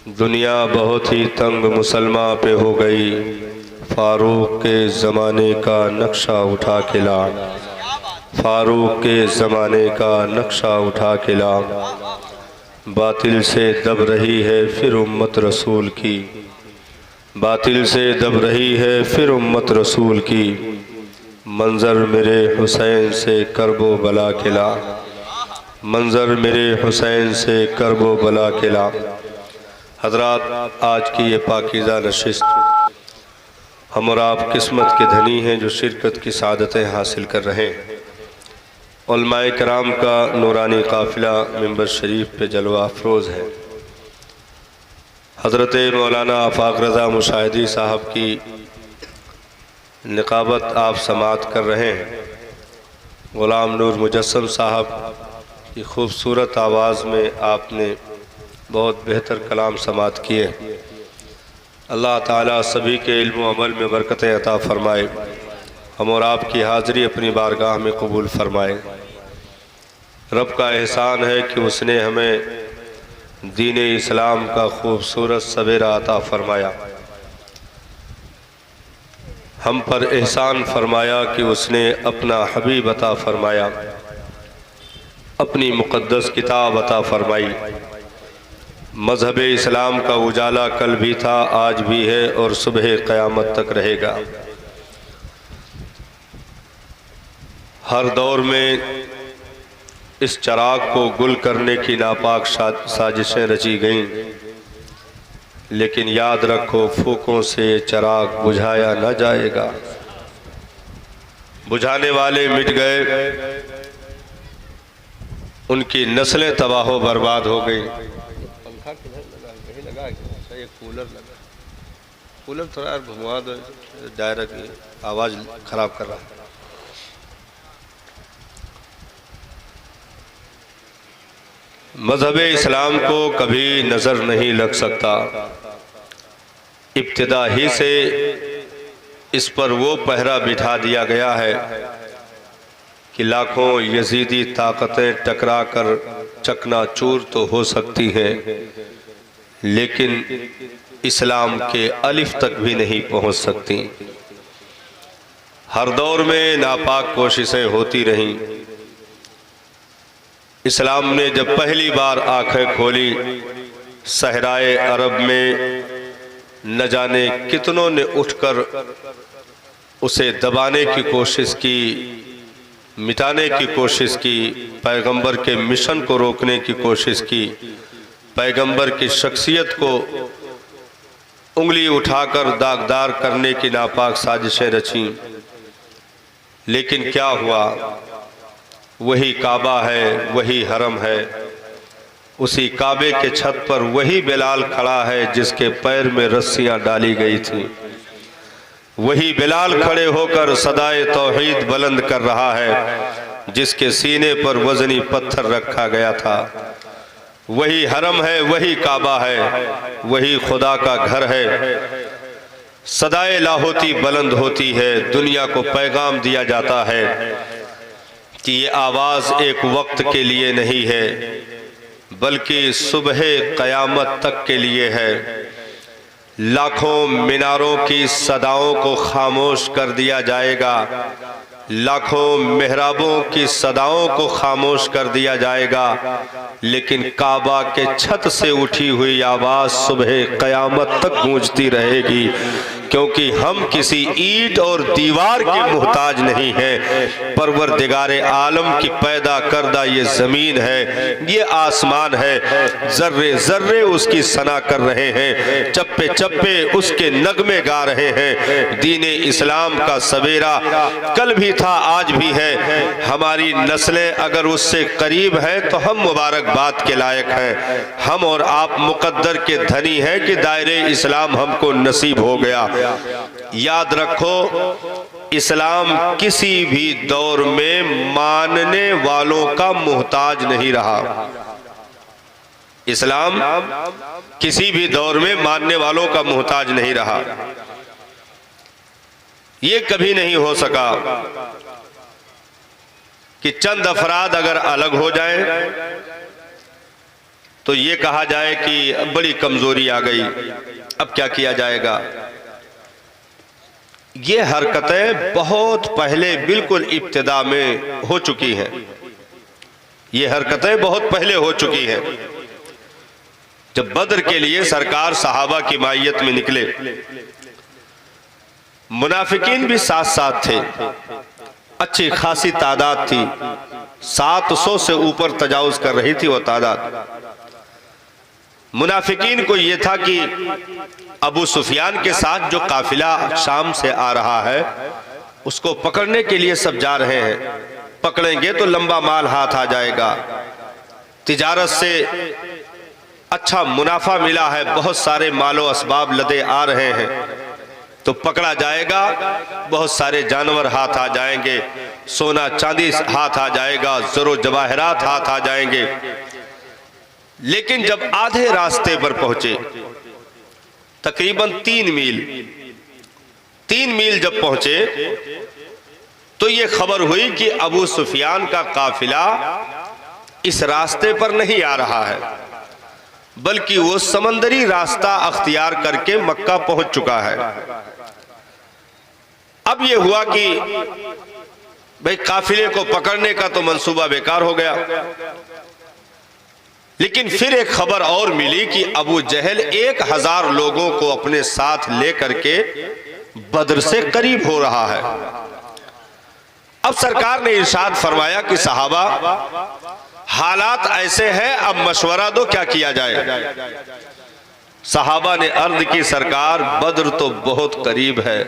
दुनिया बहुत ही तंग मुसलमान पे हो गई, फारूक के ज़माने का नक्शा उठा के ला, फारूक के ज़माने का नक्शा उठा के ला। बातिल से दब रही है फिर उम्मत रसूल की, बातिल से दब रही है फिर उम्मत रसूल की। मंज़र मेरे हुसैन से करबो बला के ला, मंज़र मेरे हुसैन से करबो बला के ला। हज़रात, आज की ये पाकीज़ा नशिस्त हम और आप किस्मत के धनी हैं जो शिरकत की सादतें हासिल कर रहे हैं। उलमाए कराम का नूरानी काफ़िला मिंबर शरीफ पे जलवा अफरोज़ है। हज़रत मौलाना आफाक रज़ा मुशाहिदी साहब की निकाबत आप समात कर रहे हैं। ग़ुलाम नूर मुजस्सम साहब की खूबसूरत आवाज़ में आपने बहुत बेहतर कलाम समात किए। अल्लाह ताला सभी के इल्म व अमल में बरकतें अता फ़रमाए। हम और आपकी हाज़िरी अपनी बारगाह में कबूल फ़रमाए। रब का एहसान है कि उसने हमें दीन इस्लाम का खूबसूरत सवेरा अता फ़रमाया। हम पर एहसान फरमाया कि उसने अपना हबीब अता फ़रमाया, अपनी मुक़द्दस किताब अता फ़रमाई। मज़हब इस्लाम का उजाला कल भी था, आज भी है और सुबह क़यामत तक रहेगा। हर दौर में इस चराग को गुल करने की नापाक साजिशें रची गईं, लेकिन याद रखो फूकों से चराग बुझाया न जाएगा। बुझाने वाले मिट गए, उनकी नस्लें तबाह व बर्बाद हो गई। पंखा किधर लगा? कहीं लगा क्या? एक कूलर लगा, कूलर थोड़ा घुमा दो, डायरेक्ट आवाज़ ख़राब कर रहा है। मज़हब इस्लाम को कभी नज़र नहीं लग सकता। इब्तिदा ही से इस पर वो पहरा बिठा दिया गया है कि लाखों यजीदी ताकतें टकरा कर चकनाचूर तो हो सकती हैं, लेकिन इस्लाम के अलिफ तक भी नहीं पहुंच सकती। हर दौर में नापाक कोशिशें होती रहीं। इस्लाम ने जब पहली बार आंखें खोली, सहराए अरब में न जाने कितनों ने उठकर उसे दबाने की कोशिश की, मिटाने की कोशिश की, पैगंबर के मिशन को रोकने की कोशिश की, पैगंबर की शख्सियत को उंगली उठाकर दागदार करने की नापाक साजिशें रचीं। लेकिन क्या हुआ? वही काबा है, वही हरम है, उसी काबे के छत पर वही बिलाल खड़ा है जिसके पैर में रस्सियां डाली गई थी। वही बिलाल खड़े होकर सदाए तौहीद बुलंद कर रहा है जिसके सीने पर वजनी पत्थर रखा गया था। वही हरम है, वही काबा है, वही खुदा का घर है। सदाए लाहोती बुलंद होती है। दुनिया को पैगाम दिया जाता है कि ये आवाज़ एक वक्त के लिए नहीं है, बल्कि सुबह क़यामत तक के लिए है। लाखों मीनारों की सदाओं को खामोश कर दिया जाएगा, लाखों मेहराबों की सदाओं को खामोश कर दिया जाएगा, लेकिन काबा के छत से उठी हुई आवाज़ सुबह क़यामत तक गूंजती रहेगी, क्योंकि हम किसी ईंट और दीवार के मुहताज नहीं हैं। परवरदिगारे आलम की पैदा करदा ये ज़मीन है, ये आसमान है, ज़र्रे ज़र्रे उसकी सना कर रहे हैं, चप्पे चप्पे उसके नगमे गा रहे हैं। दीने इस्लाम का सवेरा कल भी था, आज भी है। हमारी नस्लें अगर उससे करीब हैं तो हम मुबारकबाद के लायक हैं। हम और आप मुकद्दर के धनी हैं कि दायरे इस्लाम हमको नसीब हो गया। याद रखो, इस्लाम किसी भी दौर में मानने वालों का मुहताज नहीं रहा। इस्लाम किसी भी दौर में मानने वालों का मुहताज नहीं रहा। ये कभी नहीं हो सका कि चंद अफराद अगर अलग हो जाएं तो ये कहा जाए कि बड़ी कमजोरी आ गई, अब क्या किया जाएगा। ये हरकतें बहुत पहले बिल्कुल इब्तिदा में हो चुकी हैं, ये हरकतें बहुत पहले हो चुकी हैं। जब बद्र के लिए सरकार सहाबा की मायत में निकले, मुनाफिकीन भी साथ साथ थे, अच्छी खासी तादाद थी, 700 से ऊपर तजावुज कर रही थी वो तादाद। मुनाफिकीन को यह था कि अबू सुफियान के साथ जो काफिला शाम से आ रहा है उसको पकड़ने के लिए सब जा रहे हैं, पकड़ेंगे तो लंबा माल हाथ आ जाएगा, तिजारत से अच्छा मुनाफा मिला है, बहुत सारे मालो असबाब लदे आ रहे हैं, तो पकड़ा जाएगा, बहुत सारे जानवर हाथ आ जाएंगे, सोना चांदी हाथ आ जाएगा, ज़रो जवाहरात हाथ आ जाएंगे। लेकिन जब आधे रास्ते पर पहुंचे, तकरीबन 3 मील जब पहुंचे, तो ये खबर हुई कि अबू सुफियान का काफिला इस रास्ते पर नहीं आ रहा है, बल्कि वो समंदरी रास्ता अख्तियार करके मक्का पहुंच चुका है। अब ये हुआ कि भाई काफिले को पकड़ने का तो मंसूबा बेकार हो गया। लेकिन फिर एक खबर और मिली कि अबू जहल 1000 लोगों को अपने साथ लेकर के बद्र से करीब हो रहा है। अब सरकार ने इरशाद फरमाया कि सहाबा, हालात ऐसे हैं, अब मशवरा दो क्या किया जाए। सहाबा ने अर्ज की, सरकार बद्र तो बहुत करीब है,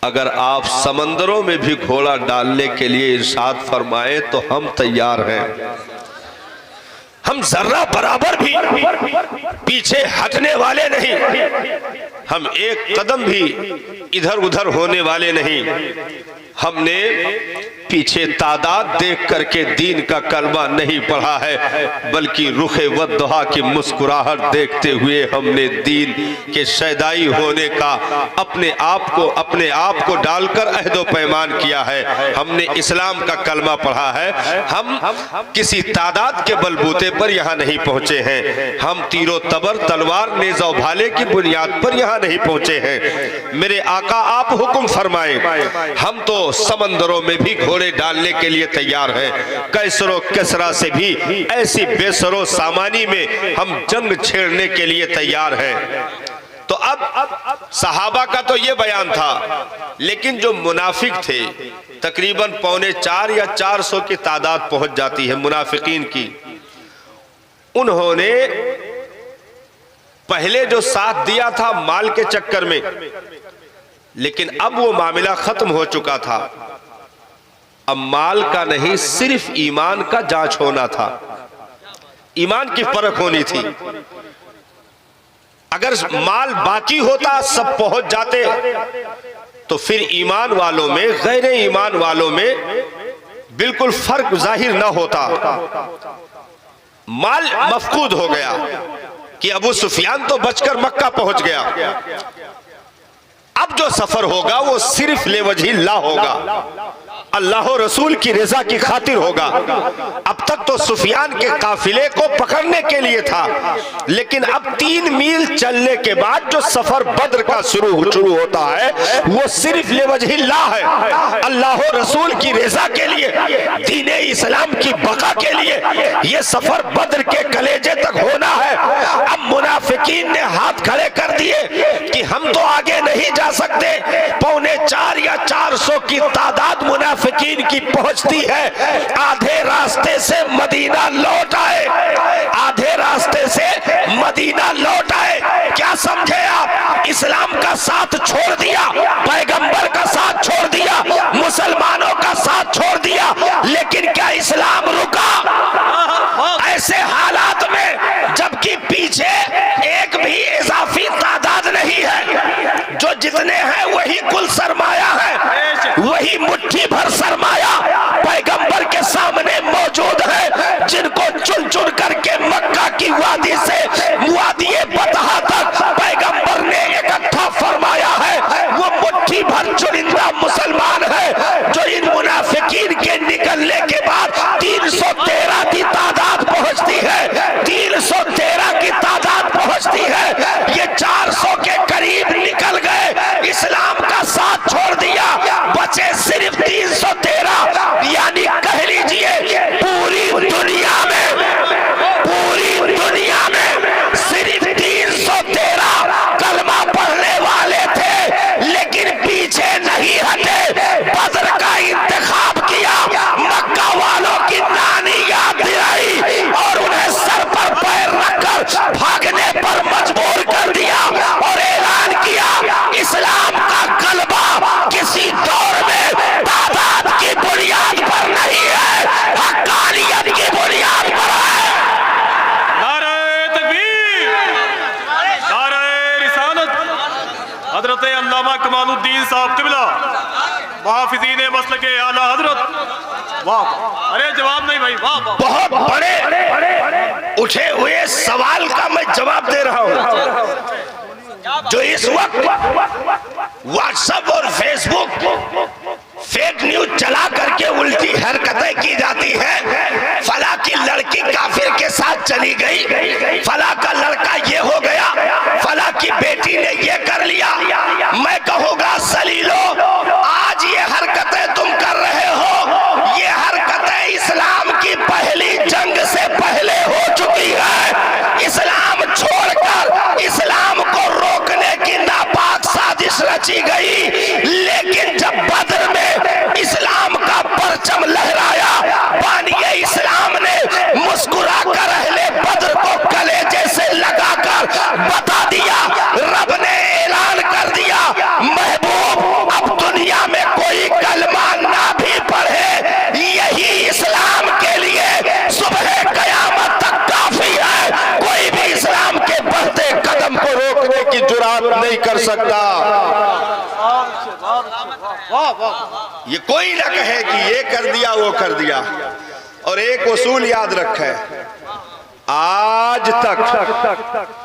अगर आप समंदरों में भी घोड़ा डालने के लिए इरशाद फरमाए तो हम तैयार हैं, हम जर्रा बराबर भी पीछे हटने वाले नहीं, हम एक कदम भी इधर उधर होने वाले नहीं। हमने पीछे तादाद देख करके दीन का कलमा नहीं पढ़ा है, बल्कि रुखे वद्दुहा की मुस्कुराहट देखते हुए हमने दीन के शैदाई होने का अपने आप को डालकर अहदो पैमान किया है। हमने इस्लाम का कलमा पढ़ा है, हम किसी तादाद के बलबूते पर यहाँ नहीं पहुंचे हैं, हम तीरो तबर तलवार नेज़ा भाले की बुनियाद पर यहाँ नहीं पहुंचे हैं। मेरे आका आप हुक्म फरमाएं, हम तो समंदरों में भी घोड़े डालने के लिए तैयार हैं, कैसरो किसरा से भी ऐसी बेसरो सामानी में हम जंग छेड़ने के लिए तैयार हैं। तो अब सहाबा का तो ये बयान था, लेकिन जो मुनाफिक थे, तकरीबन 3.25 या 400 की तादाद पहुंच जाती है मुनाफिकीन की, उन्होंने पहले जो साथ दिया था माल के चक्कर में, लेकिन अब वो मामला खत्म हो चुका था। अब माल का नहीं, सिर्फ ईमान का जांच होना था, ईमान की परख होनी थी। अगर माल बाकी होता, सब पहुंच जाते, तो फिर ईमान वालों में गैर ईमान वालों में बिल्कुल फर्क जाहिर ना होता। माल मफकूद हो गया कि अबू सुफियान तो बचकर मक्का पहुंच गया। अब जो सफर होगा वो सिर्फ लेवजहिल्लाह होगा, अल्लाह और रसूल की रजा की खातिर होगा। अब तक तो सुफियान के काफिले को पकड़ने के लिए था, लेकिन अब 3 मील चलने के बाद जो सफर बद्र का शुरू होता है वो सिर्फ लेवजहिल्लाह है, अल्लाह और रसूल की रजा के लिए, दीने इस्लाम की बका के लिए ये सफर बद्र के कलेजे तक होना है। अब मुनाफिकीन ने हाथ खड़े कर दिए कि हम तो आगे नहीं जा सकते। 3.25 या 400 की तादाद मुनाफिकीन की पहुंचती है। आधे रास्ते से मदीना लौट आए, आधे रास्ते से मदीना लौट आए। क्या समझे आप? इस्लाम का साथ छोड़ दिया, पैगंबर का साथ छोड़ दिया, मुसलमानों का साथ छोड़ दिया, लेकिन क्या इस्लाम रुका? ऐसे हालात में जबकि पीछे एक भी इजाफी तादाद नहीं है, जो जितने हैं वही कुल सरमाया है, वही मुट्ठी भर सरमाया पैगंबर के सामने मौजूद है, जिनको चुन चुन करके मक्का की वादी से वादी बतहा तक पैगंबर ने इकट्ठा फरमाया है। वो मुट्ठी भर चुनिंदा मुसलमान है जो इन मुनाफिकीन के निकलने के बाद 313 की तादाद पहुंचती है। 313 हजरत अल्लामा कमालुद्दीन साहब किबला मुहाफिज़ीन मसल के आला हजरत। वाह, अरे जवाब नहीं भाई, वाह वाह। बहुत बड़े उठे हुए सवाल का मैं जवाब दे रहा हूं। जो इस वक्त व्हाट्सएप और फेसबुक फेक न्यूज चला करके उल्टी हरकतें की जाती है, फला की लड़की काफिर के साथ चली गई, फला का लड़का ये हो गया, फला की बेटी ने ये कर लिया, मैं कहूँगा सलीलो, आज ये हरकतें तुम कर रहे हो, ये हरकतें इस्लाम की पहली जंग से पहले हो चुकी है। इस्लाम छोड़कर इस्लाम को रोकने की नापाक साजिश रची गई, लेकिन जब बदर में इस्लाम का परचम लहराया, बानिए इस्लाम ने मुस्कुरा कर अहले बदर को कलेजे से लगाकर बता दिया, रब ने ऐलान कर दिया, महबूब अब दुनिया में कोई कलमा ना भी पढ़े, यही इस्लाम के लिए सुबह कयामत तक काफी है। कोई भी इस्लाम के बढ़ते कदम को रोकने की जुर्रत नहीं कर सकता। ये कोई ना कहे कि ये कर दिया वो कर दिया। और एक उसूल याद रखे, आज तक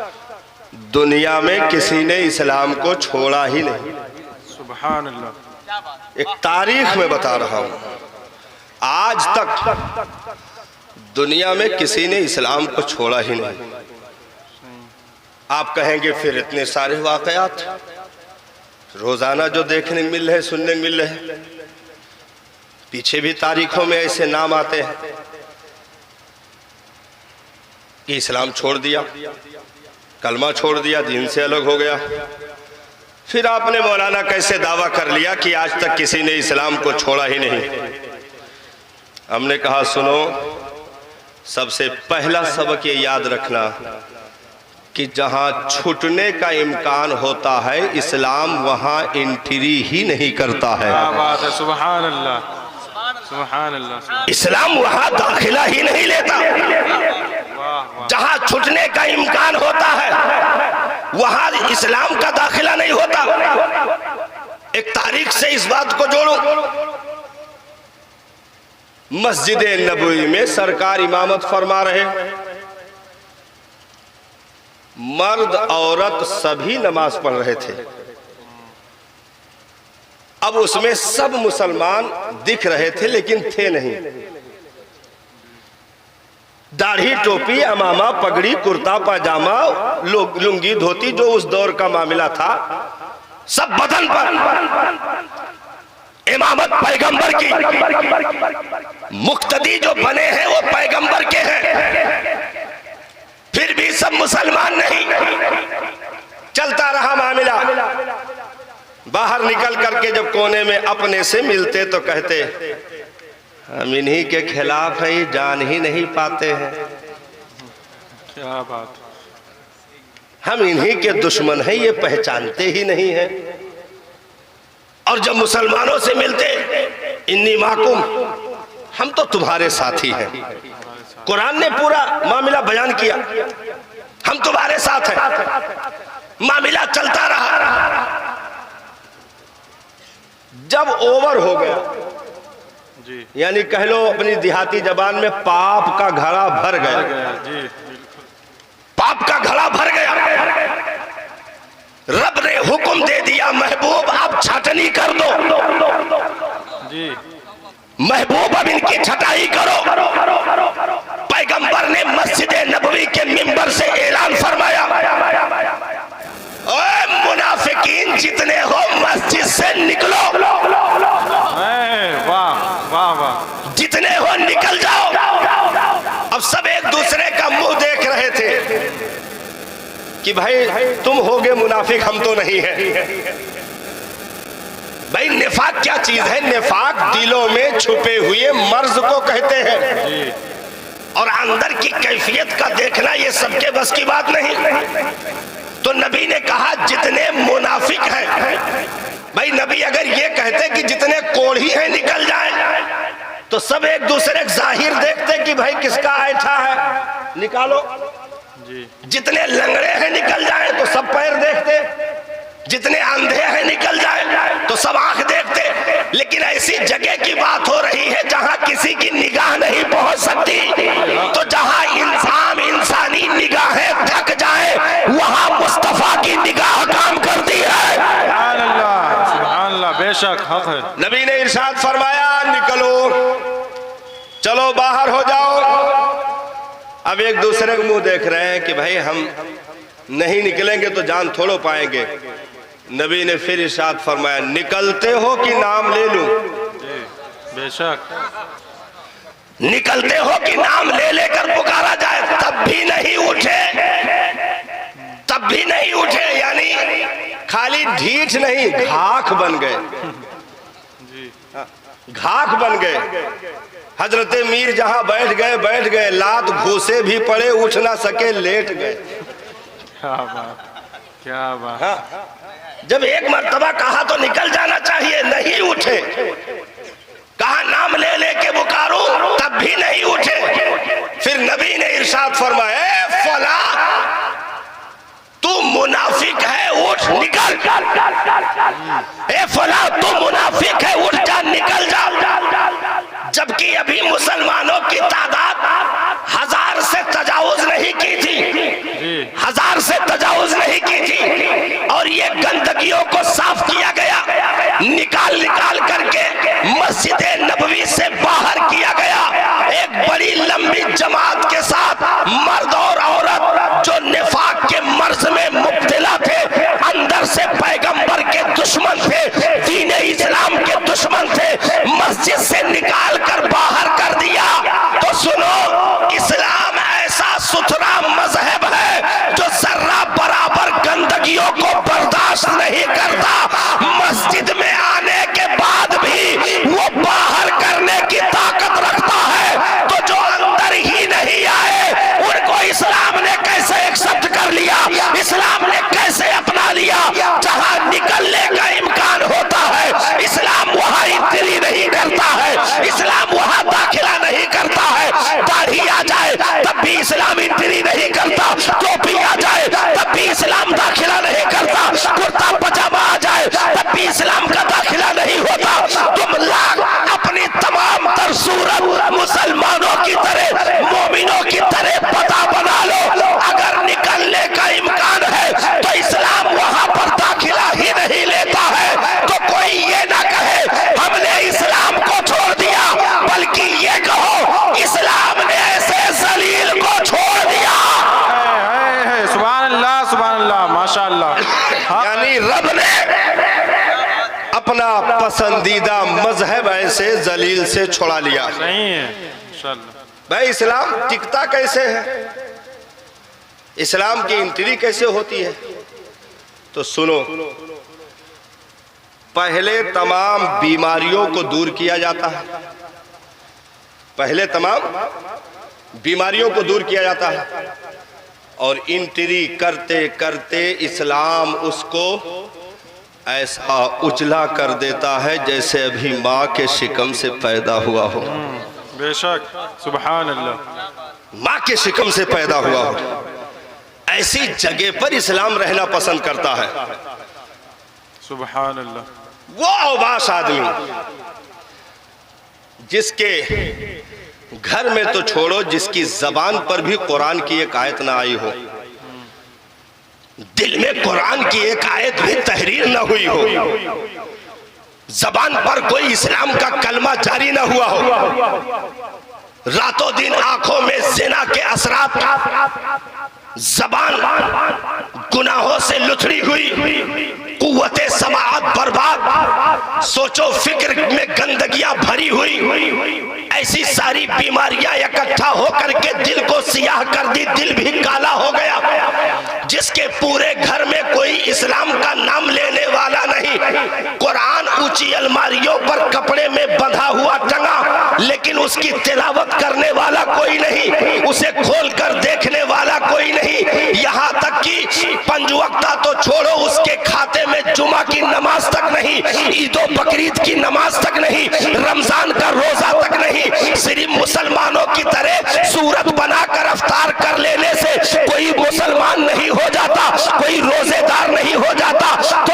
दुनिया में किसी ने इस्लाम को छोड़ा ही नहीं। सुभान अल्लाह। एक तारीख में बता रहा हूं, आज तक दुनिया में किसी ने इस्लाम को छोड़ा ही नहीं। आप कहेंगे फिर इतने सारे वाकयात रोजाना जो देखने मिल रहे, सुनने मिल रहे, पीछे भी तारीखों में ऐसे नाम आते हैं कि इस्लाम छोड़ दिया, कलमा छोड़ दिया, दीन से अलग हो गया। फिर आपने मौलाना कैसे दावा कर लिया कि आज तक किसी ने इस्लाम को छोड़ा ही नहीं। हमने कहा सुनो, सबसे पहला सबक ये याद रखना कि जहां छूटने का इम्कान होता है, इस्लाम वहां एंट्री ही नहीं करता है। क्या बात है, सुभान अल्लाह, सुभान अल्लाह। इस्लाम वहां दाखिला ही नहीं लेता। जहां छूटने का इम्कान होता है वहां इस्लाम का दाखिला नहीं होता। एक तारीख से इस बात को जोड़ो, मस्जिद नबवी में सरकार इमामत फरमा रहे, मर्द औरत सभी नमाज पढ़ रहे थे। अब उसमें सब मुसलमान दिख रहे थे लेकिन थे नहीं। दाढ़ी, टोपी, अमामा, पगड़ी, कुर्ता पाजामा, लुंगी, धोती, जो उस दौर का मामला था, सब बदन पर। इमामत पैगंबर की, मुक्तदी जो बने हैं वो पैगंबर के हैं, फिर भी सब मुसलमान नहीं। चलता रहा मामला। बाहर निकल करके जब कोने में अपने से मिलते तो कहते हम इन्हीं के खिलाफ हैं, जान ही नहीं पाते हैं। क्या बात, हम इन्हीं के दुश्मन हैं, ये पहचानते ही नहीं हैं। और जब मुसलमानों से मिलते, इन्नी माकुम, हम तो तुम्हारे साथी हैं। कुरान ने पूरा मामला बयान किया, हम तुम्हारे साथ हैं। मामला चलता रहा। जब ओवर हो गया, यानी कह लो अपनी देहाती जबान में, पाप का घड़ा भर गया। पाप का घड़ा भर गया। रब ने हुक्म दे दिया, महबूब आप छटनी कर दो जी। महबूब अब इनकी छटाई करो। पैगंबर ने मस्जिद नबवी के मिंबर से ऐलान फरमाया, ओए मुनाफिकीन जितने हो मस्जिद से निकलो। वाह वाह वाह, जितने हो निकल जाओ। अब सब एक दूसरे का मुंह देख रहे थे कि भाई तुम होगे मुनाफिक, हम तो नहीं है। भाई निफाक क्या चीज है? निफाक दिलों में छुपे हुए मर्ज को कहते हैं, और अंदर की कैफियत का देखना ये सबके बस की बात नहीं। तो नबी ने कहा जितने मुनाफिक हैं, भाई नबी अगर ये कहते कि जितने कोढ़ी हैं निकल जाएं, तो सब एक दूसरे का जाहिर देखते कि भाई किसका ऐठा है, निकालो। जितने लंगड़े हैं निकल जाएं, तो सब पैर देखते जितने अंधे हैं निकल जाए तो सब आंख देखते, लेकिन ऐसी जगह की बात हो रही है जहां किसी की निगाह नहीं पहुंच सकती। तो जहां इंसानी निगाहें थक जाए वहां मुस्तफा की निगाह काम करती है। सुभान अल्लाह, बेशक हक है। नबी ने इरशाद फरमाया निकलो, चलो बाहर हो जाओ। अब एक दूसरे को मुंह देख रहे हैं कि भाई हम नहीं निकलेंगे तो जान थोड़ो पाएंगे। नबी ने फिर इरशाद फरमाया निकलते हो कि नाम ले लूं? बेशक। निकलते हो कि नाम ले लेकर पुकारा जाए तब भी नहीं उठे, तब भी नहीं उठे, यानी खाली ढीठ नहीं घाख बन गए, घाख बन गए। हजरत मीर जहां बैठ गए, लात घूसे भी पड़े, उठ ना सके, लेट गए। क्या बात, क्या बात। हाँ, जब एक मर्तबा कहा तो निकल जाना चाहिए, नहीं उठे। कहा नाम ले लेके पुकारो तब भी नहीं उठे। फिर नबी ने इरशाद फरमाया ए फला तू मुनाफिक है, उठ निकल। ए फला तू मुनाफिक है, उठ जा, निकल जा। जबकि अभी मुसलमानों की तादाद 1000 से तजावुज नहीं की थी, 1000 से तजावुज नहीं की थी। और ये गंदगियों को साफ किया गया, निकाल करके मस्जिद नबवी से बाहर किया गया। एक बड़ी लंबी जमात के साथ मर्द और औरत जो निफाक के मर्ज में मुब्तला थे, अंदर से पैगंबर के दुश्मन थे, दीन इस्लाम के दुश्मन थे, मस्जिद से निकाल कर बाहर कर दिया। तो सुनो, इस्लाम ऐसा सुथरा मजहब है जो जर्रा बराबर गंदगियों को बर्दाश्त नहीं करता। मस्जिद में आने के बाद भी वो बाहर करने की ताकत रखता है। तो जो अंदर ही नहीं आए उनको इस्लाम ने कैसे एक्सेप्ट कर लिया, इस्लाम ने कैसे अपना लिया? जहां निकलने का इम्कान होता है इस्लाम वहां एंट्री नहीं करता है, इस्लाम वहां दाखिला नहीं करता है। दाढ़ी आ जाए तब भी इस्लाम एंट्री नहीं करता, टोपी आ जाए तब भी इस्लाम दाखिला नहीं करता, कुर्ता पजामा आ जाए तब भी इस्लाम का दाखिला नहीं होता। तुम लोग अपनी तमाम तर सूरत मुसलमानों की तरह, मोमिनों की तरह पता बना लो। अगर निकलने का इम्कान है तो इस्लाम वहां पर दाखिला ही नहीं लेता है। तो कोई ये ना कहे हमने इस्लाम को छोड़ दिया, बल्कि ये कहो इस्लाम ने ऐसे जलील को छोड़ दिया। सुभान अल्लाह, माशाअल्लाह। यानी रब ने अपना पसंदीदा मजहब ऐसे जलील से छोड़ा लिया। सही है इंशाअल्लाह। भाई इस्लाम टिकता कैसे है, इस्लाम की एंट्री कैसे होती है? तो सुनो, पहले तमाम बीमारियों को दूर किया जाता है, पहले तमाम बीमारियों को दूर किया जाता है, और एंट्री करते करते इस्लाम उसको ऐसा उजला कर देता है जैसे अभी माँ के शिकम से पैदा हुआ हो। बेशक, सुभान अल्लाह। माँ के शिकम से पैदा हुआ हो, ऐसी जगह पर इस्लाम रहना पसंद करता है। सुभान अल्लाह। वो अवबाश आदमी जिसके घर में तो छोड़ो, जिसकी जबान पर भी कुरान की एक आयत ना आई हो, दिल में कुरान की एक आयत भी तहरीर न हुई हो, जबान पर कोई इस्लाम का कलमा जारी न हुआ हो, रातों दिन आंखों में जिना के असरात, जबान गुनाहों से लुथड़ी हुई, कुव्वते समाअत बर्बाद, सोचो फिक्र में गंदगियां भरी हुई, ऐसी सारी बीमारियां इकट्ठा होकर के दिल को सियाह कर दी, दिल भी काला हो गया। जिसके पूरे घर में कोई इस्लाम का नाम लेने वाला नहीं, कुरान ऊंची अलमारियों पर कपड़े में बंधा हुआ टंगा, लेकिन उसकी तिलावत करने वाला कोई नहीं, उसे खोल कर देखने वाला कोई नहीं। यहाँ तक कि 5 वक्ता तो छोड़ो, उसके खाते में जुमा की नमाज तक नहीं, ईदो बकरीद की नमाज तक नहीं, रमजान का रोजा तक नहीं। सिर्फ मुसलमानों की तरह सूरत बनाकर अफ्तार कर लेने से कोई मुसलमान नहीं हो जाता, कोई रोजेदार नहीं हो जाता। तो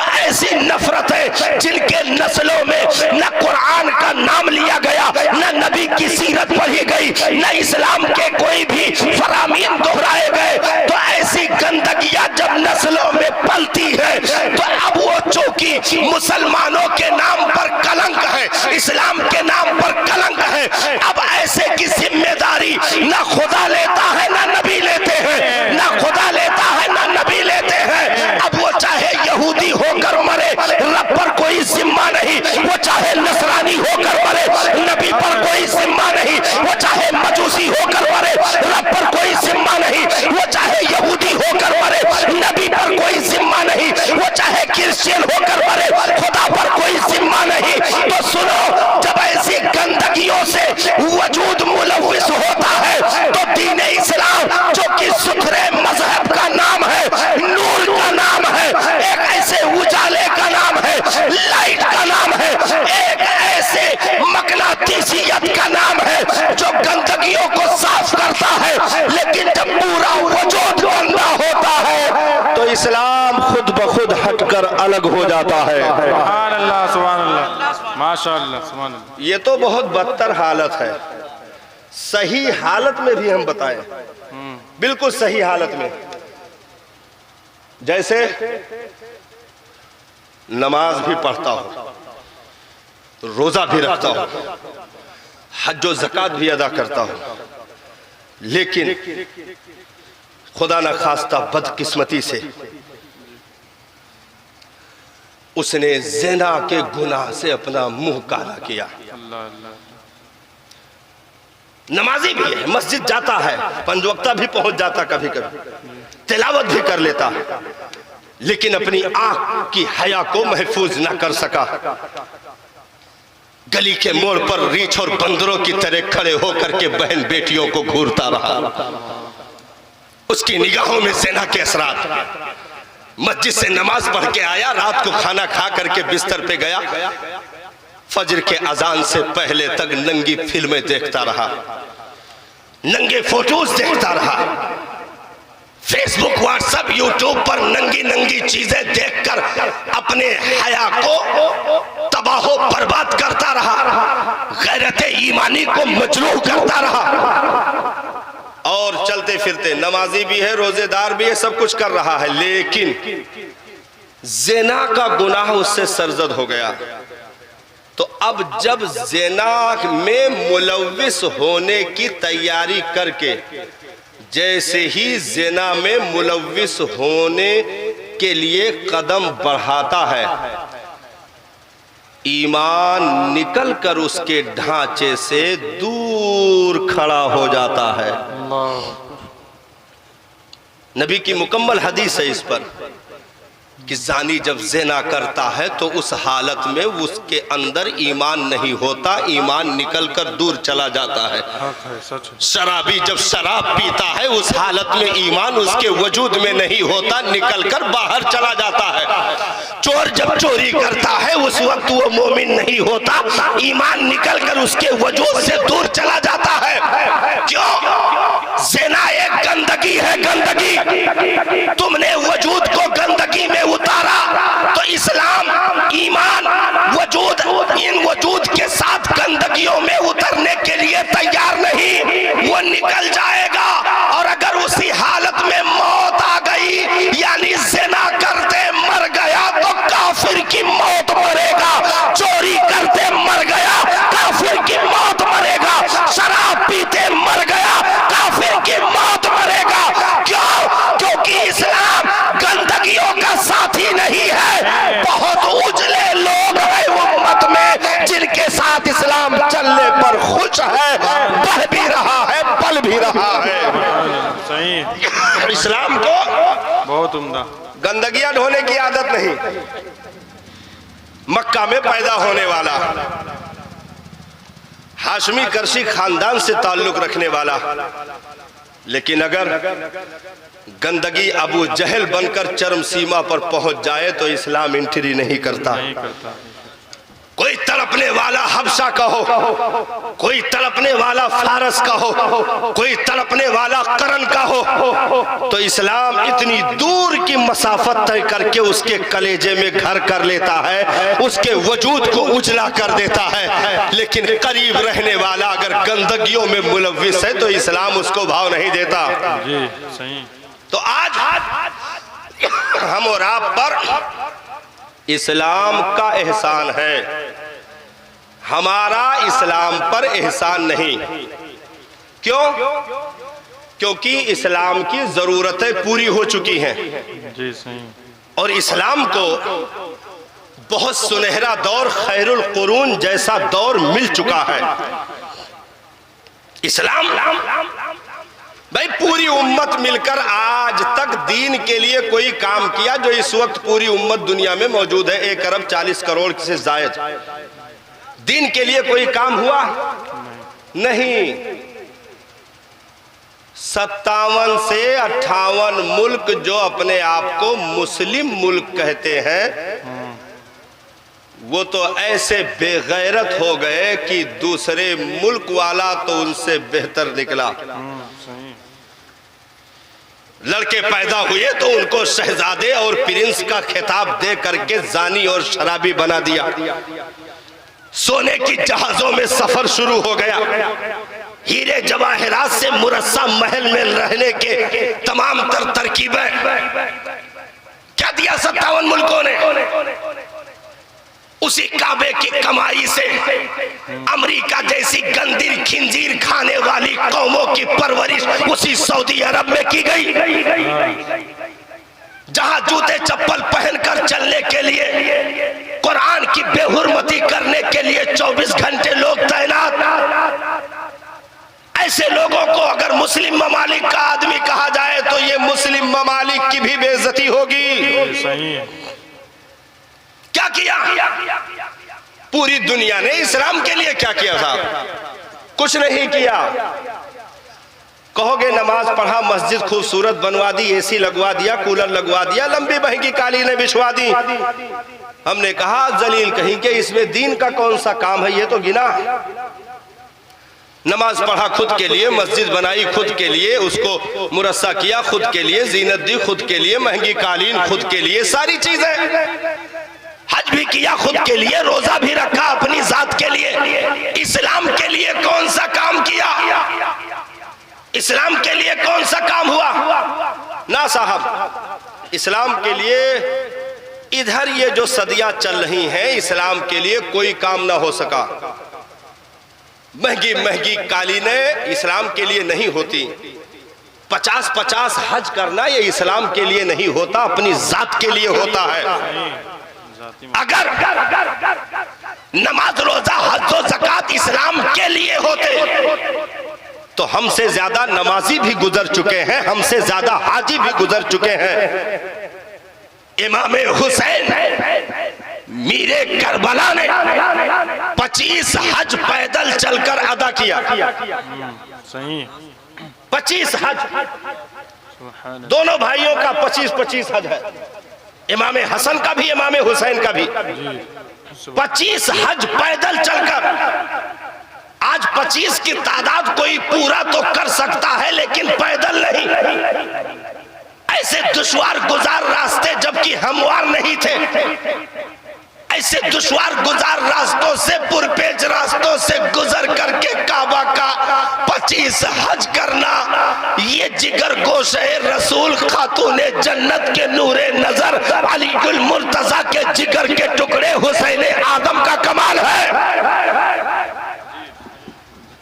गई, न इस्लाम के कोई भी फरामीन दोहराए गए, तो ऐसी गंदगियां जब नस्लों में पलती है तो अब वो चूंकि मुसलमानों के नाम पर कलंक है, इस्लाम के नाम पर कलंक है, अब ऐसे की जिम्मेदारी ना खुदा लेता है ना नबी लेते हैं, ना खुदा लेता है ना नबी लेते हैं। अब वो चाहे यहूदी होकर मरे, रब पर कोई जिम्मा नहीं, वो चाहे नसरानी होकर मरे, नबी पर कोई जिम्मा नहीं, वो चाहे मजूसी होकर मरे, रब पर कोई जिम्मा नहीं, वो चाहे यहूदी होकर मरे, नबी पर कोई जिम्मा नहीं, वो चाहे क्रिश्चियन होकर मरे, खुदा पर कोई जिम्मा नहीं। तो सुनो, जब ऐसी गंदगियों से वजूद मुलव्विस होता है तो दीन इस्लाम जो कि सुथरे मजहब का नाम है, नूर का नाम है, एक ऐसे उजाले का नाम है, लाइट का नाम है, एक ऐसे मकनातीसियत का नाम है जो गंदगियों को साफ करता है। लेकिन जब पूरा वजूद गंदा होता है तो इस्लाम खुद ब खुद हटकर अलग हो जाता है। सुभान अल्लाह, सुभान अल्लाह, माशाअल्लाह, सुभान अल्लाह। ये तो बहुत बदतर हालत है। सही हालत में भी हम बताएं, बिल्कुल सही हालत में, जैसे नमाज भी पढ़ता हो, रोजा भी रखता हो, हज और ज़कात भी अदा करता हो, लेकिन खुदा न खास्ता बदकिस्मती से उसने ज़िना के गुनाह से अपना मुंह काला किया। नमाजी भी है, मस्जिद जाता है, पंजवक्ता भी पहुंच जाता, कभी कभी तिलावत भी कर लेता, लेकिन अपनी आंख की हया को महफूज ना कर सका। गली के मोड़ पर रीछ और बंदरों की तरह खड़े होकर के बहन बेटियों को घूरता रहा। उसकी निगाहों में ज़िना के असरात। मस्जिद से नमाज पढ़ के आया, रात को खाना खा करके बिस्तर पे गया, फजर के अजान से पहले तक नंगी फिल्में देखता रहा, नंगे फोटोज देखता रहा, फेसबुक, व्हाट्सएप, यूट्यूब पर नंगी नंगी चीजें देखकर अपने हया को तबाहो बर्बाद करता रहा, गैरत ईमानी को मजरूह करता रहा। और चलते फिरते नमाजी भी है, रोजेदार भी है, सब कुछ कर रहा है, लेकिन ज़िना का गुनाह उससे सरजद हो गया। तो अब जब ज़िना में मुलव्विस होने की तैयारी करके, जैसे ही ज़िना में मुलव्विस होने के लिए कदम बढ़ाता है, ईमान निकल कर उसके ढांचे से दूर खड़ा हो जाता है। नबी की मुकम्मल हदीस है इस पर कि जानी जब ज़िना करता है तो उस हालत में उसके अंदर ईमान नहीं होता, ईमान निकलकर दूर चला जाता है। शराबी जब शराब पीता है उस हालत में ईमान उसके वजूद में नहीं होता, निकलकर बाहर चला जाता है। चोर जब चोरी करता है उस वक्त वो मोमिन नहीं होता, ईमान निकलकर उसके वजूद से दूर चला जाता है। क्यों? ज़िना एक गंदगी है, गंदगी। तुमने वजूद को गंदगी में उतारा तो इस्लाम, ईमान, वजूद, इन वजूद के साथ गंदगियों में उतरने के लिए तैयार नहीं, वो निकल जाएगा। और अगर उसी हालत में मौत आ गई, यानी ज़िना करते मर गया, तो काफिर की मौत मरेगा। चोरी करते मर गया, काफिर की मौत मरेगा। शराब पीते मर गया, काफिर की मौत मरेगा। क्यों? क्योंकि इस्लाम गंदगियों का साथी नहीं है। बहुत उजले लोग हैं उम्मत में जिनके साथ इस्लाम चलने पर खुश है, बह भी रहा है, पल भी रहा है। सही। इस्लाम को बहुत उम्दा। गंदगियां ढोने की आदत नहीं। मक्का में पैदा होने वाला, हाशमी करशी खानदान से ताल्लुक रखने वाला, लेकिन अगर गंदगी अबू जहल बनकर चरम सीमा पर पहुंच जाए तो इस्लाम एंट्री नहीं करता। कोई कोई तड़पने वाला हबशा का हो, कोई तड़पने वाला फारस का हो, कोई तड़पने वाला करन का हो, तो इस्लाम इतनी दूर की मसाफत तय करके उसके कलेजे में घर कर लेता है, उसके वजूद को उजला कर देता है। लेकिन करीब रहने वाला अगर गंदगियों में मुलव्विस है तो इस्लाम उसको भाव नहीं देता। जी सही। तो आज हम और आप पर इस्लाम का एहसान है, हमारा इस्लाम पर एहसान नहीं। क्यों? क्योंकि इस्लाम की जरूरतें पूरी हो चुकी हैं। जी सही। और इस्लाम को बहुत सुनहरा दौर, खैरुल कुरून जैसा दौर मिल चुका है। इस्लाम भाई पूरी उम्मत मिलकर आज तक दीन के लिए कोई काम किया जो इस वक्त पूरी उम्मत दुनिया में मौजूद है, 1 अरब 40 करोड़ से जायद, दीन के लिए कोई काम हुआ नहीं। 57 से 58 मुल्क जो अपने आप को मुस्लिम मुल्क कहते हैं, वो तो ऐसे बेगैरत हो गए कि दूसरे मुल्क वाला तो उनसे बेहतर निकला। लड़के पैदा हुए तो उनको शहजादे और प्रिंस का खिताब दे करके जानी और शराबी बना दिया। सोने की जहाजों में सफर शुरू हो गया। हीरे जवाहरात से मुरस्सा महल में रहने के तमाम तरकीबें क्या दिया 57 मुल्कों ने। उसी काबे की कमाई से अमेरिका जैसी गंदीर खिंजीर खाने वाली कौमों की परवरिश उसी सऊदी अरब में की गई, जहां जूते चप्पल पहनकर चलने के लिए, कुरान की बेहुरमती करने के लिए 24 घंटे लोग तैनात। ऐसे लोगों को अगर मुस्लिम ममालिक का आदमी कहा जाए तो ये मुस्लिम ममालिक की भी बेइज्जती होगी। सही। क्या किया पूरी दुनिया ने इस्लाम के लिए? क्या किया था? कुछ नहीं किया। कहोगे नमाज पढ़ा, मस्जिद खूबसूरत बनवा दी, एसी लगवा दिया, कूलर लगवा दिया, लंबी महंगी कालीनें बिछवा दी। हमने कहा जलील कहीं के इसमें दीन का कौन सा काम है? ये तो गिना है। नमाज पढ़ा खुद के लिए, मस्जिद बनाई खुद के लिए, उसको मुरस्सा किया खुद के लिए, जीनत दी खुद के लिए, महंगी कालीन खुद के लिए, सारी चीजें। हज भी किया खुद के लिए, रोजा भी रखा अपनी जात के लिए। इस्लाम के लिए कौन सा काम किया? इस्लाम के लिए कौन सा काम हुआ? ना साहब। इस्लाम के लिए इधर ये जो सदियां चल रही हैं, इस्लाम के लिए कोई काम ना हो सका। महंगी महंगी कालीनें इस्लाम के लिए नहीं होती। 50-50 हज करना ये इस्लाम के लिए नहीं होता, अपनी जात के लिए होता है। अगर नमाज रोजा हज और ज़कात इस्लाम के लिए होते तो हमसे ज्यादा नमाजी भी गुजर चुके हैं, हमसे ज्यादा हाजी भी गुजर चुके हैं। इमाम हुसैन मीरे करबला ने 25 हज पैदल चलकर अदा किया। सही। 25 हज, दोनों भाइयों का 25-25 हज है। इमाम हसन का भी, इमाम हुसैन का भी 25 हज पैदल चलकर। आज 25 की तादाद कोई पूरा तो कर सकता है लेकिन पैदल नहीं। ऐसे दुश्वार गुजार रास्ते जबकि हमवार नहीं थे, ऐसे दुश्वार गुजार रास्तों से, पुरपेच रास्तों से गुजर करके काबा का 25 हज करना, ये जिगर गोशे रसूल खातूने जन्नत के नूरे नजर अली गुल मुर्तजा के जिगर के टुकड़े हुसैन आदम का कमाल है।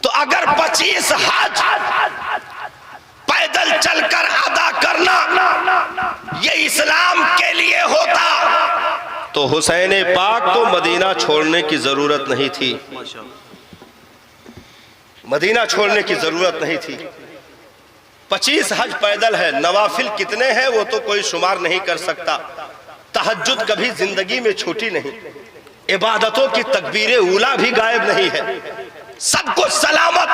तो अगर 25 हज पैदल चलकर अदा करना ये इस्लाम के लिए होता तो हुसैन पाक को मदीना छोड़ने की जरूरत नहीं थी। मदीना छोड़ने की जरूरत नहीं थी। 25 हज पैदल है। नवाफिल कितने हैं वो तो कोई शुमार नहीं कर सकता। तहज्जुद कभी जिंदगी में छूटी नहीं। इबादतों की तकबीरे उला भी गायब नहीं है। सब कुछ सलामत।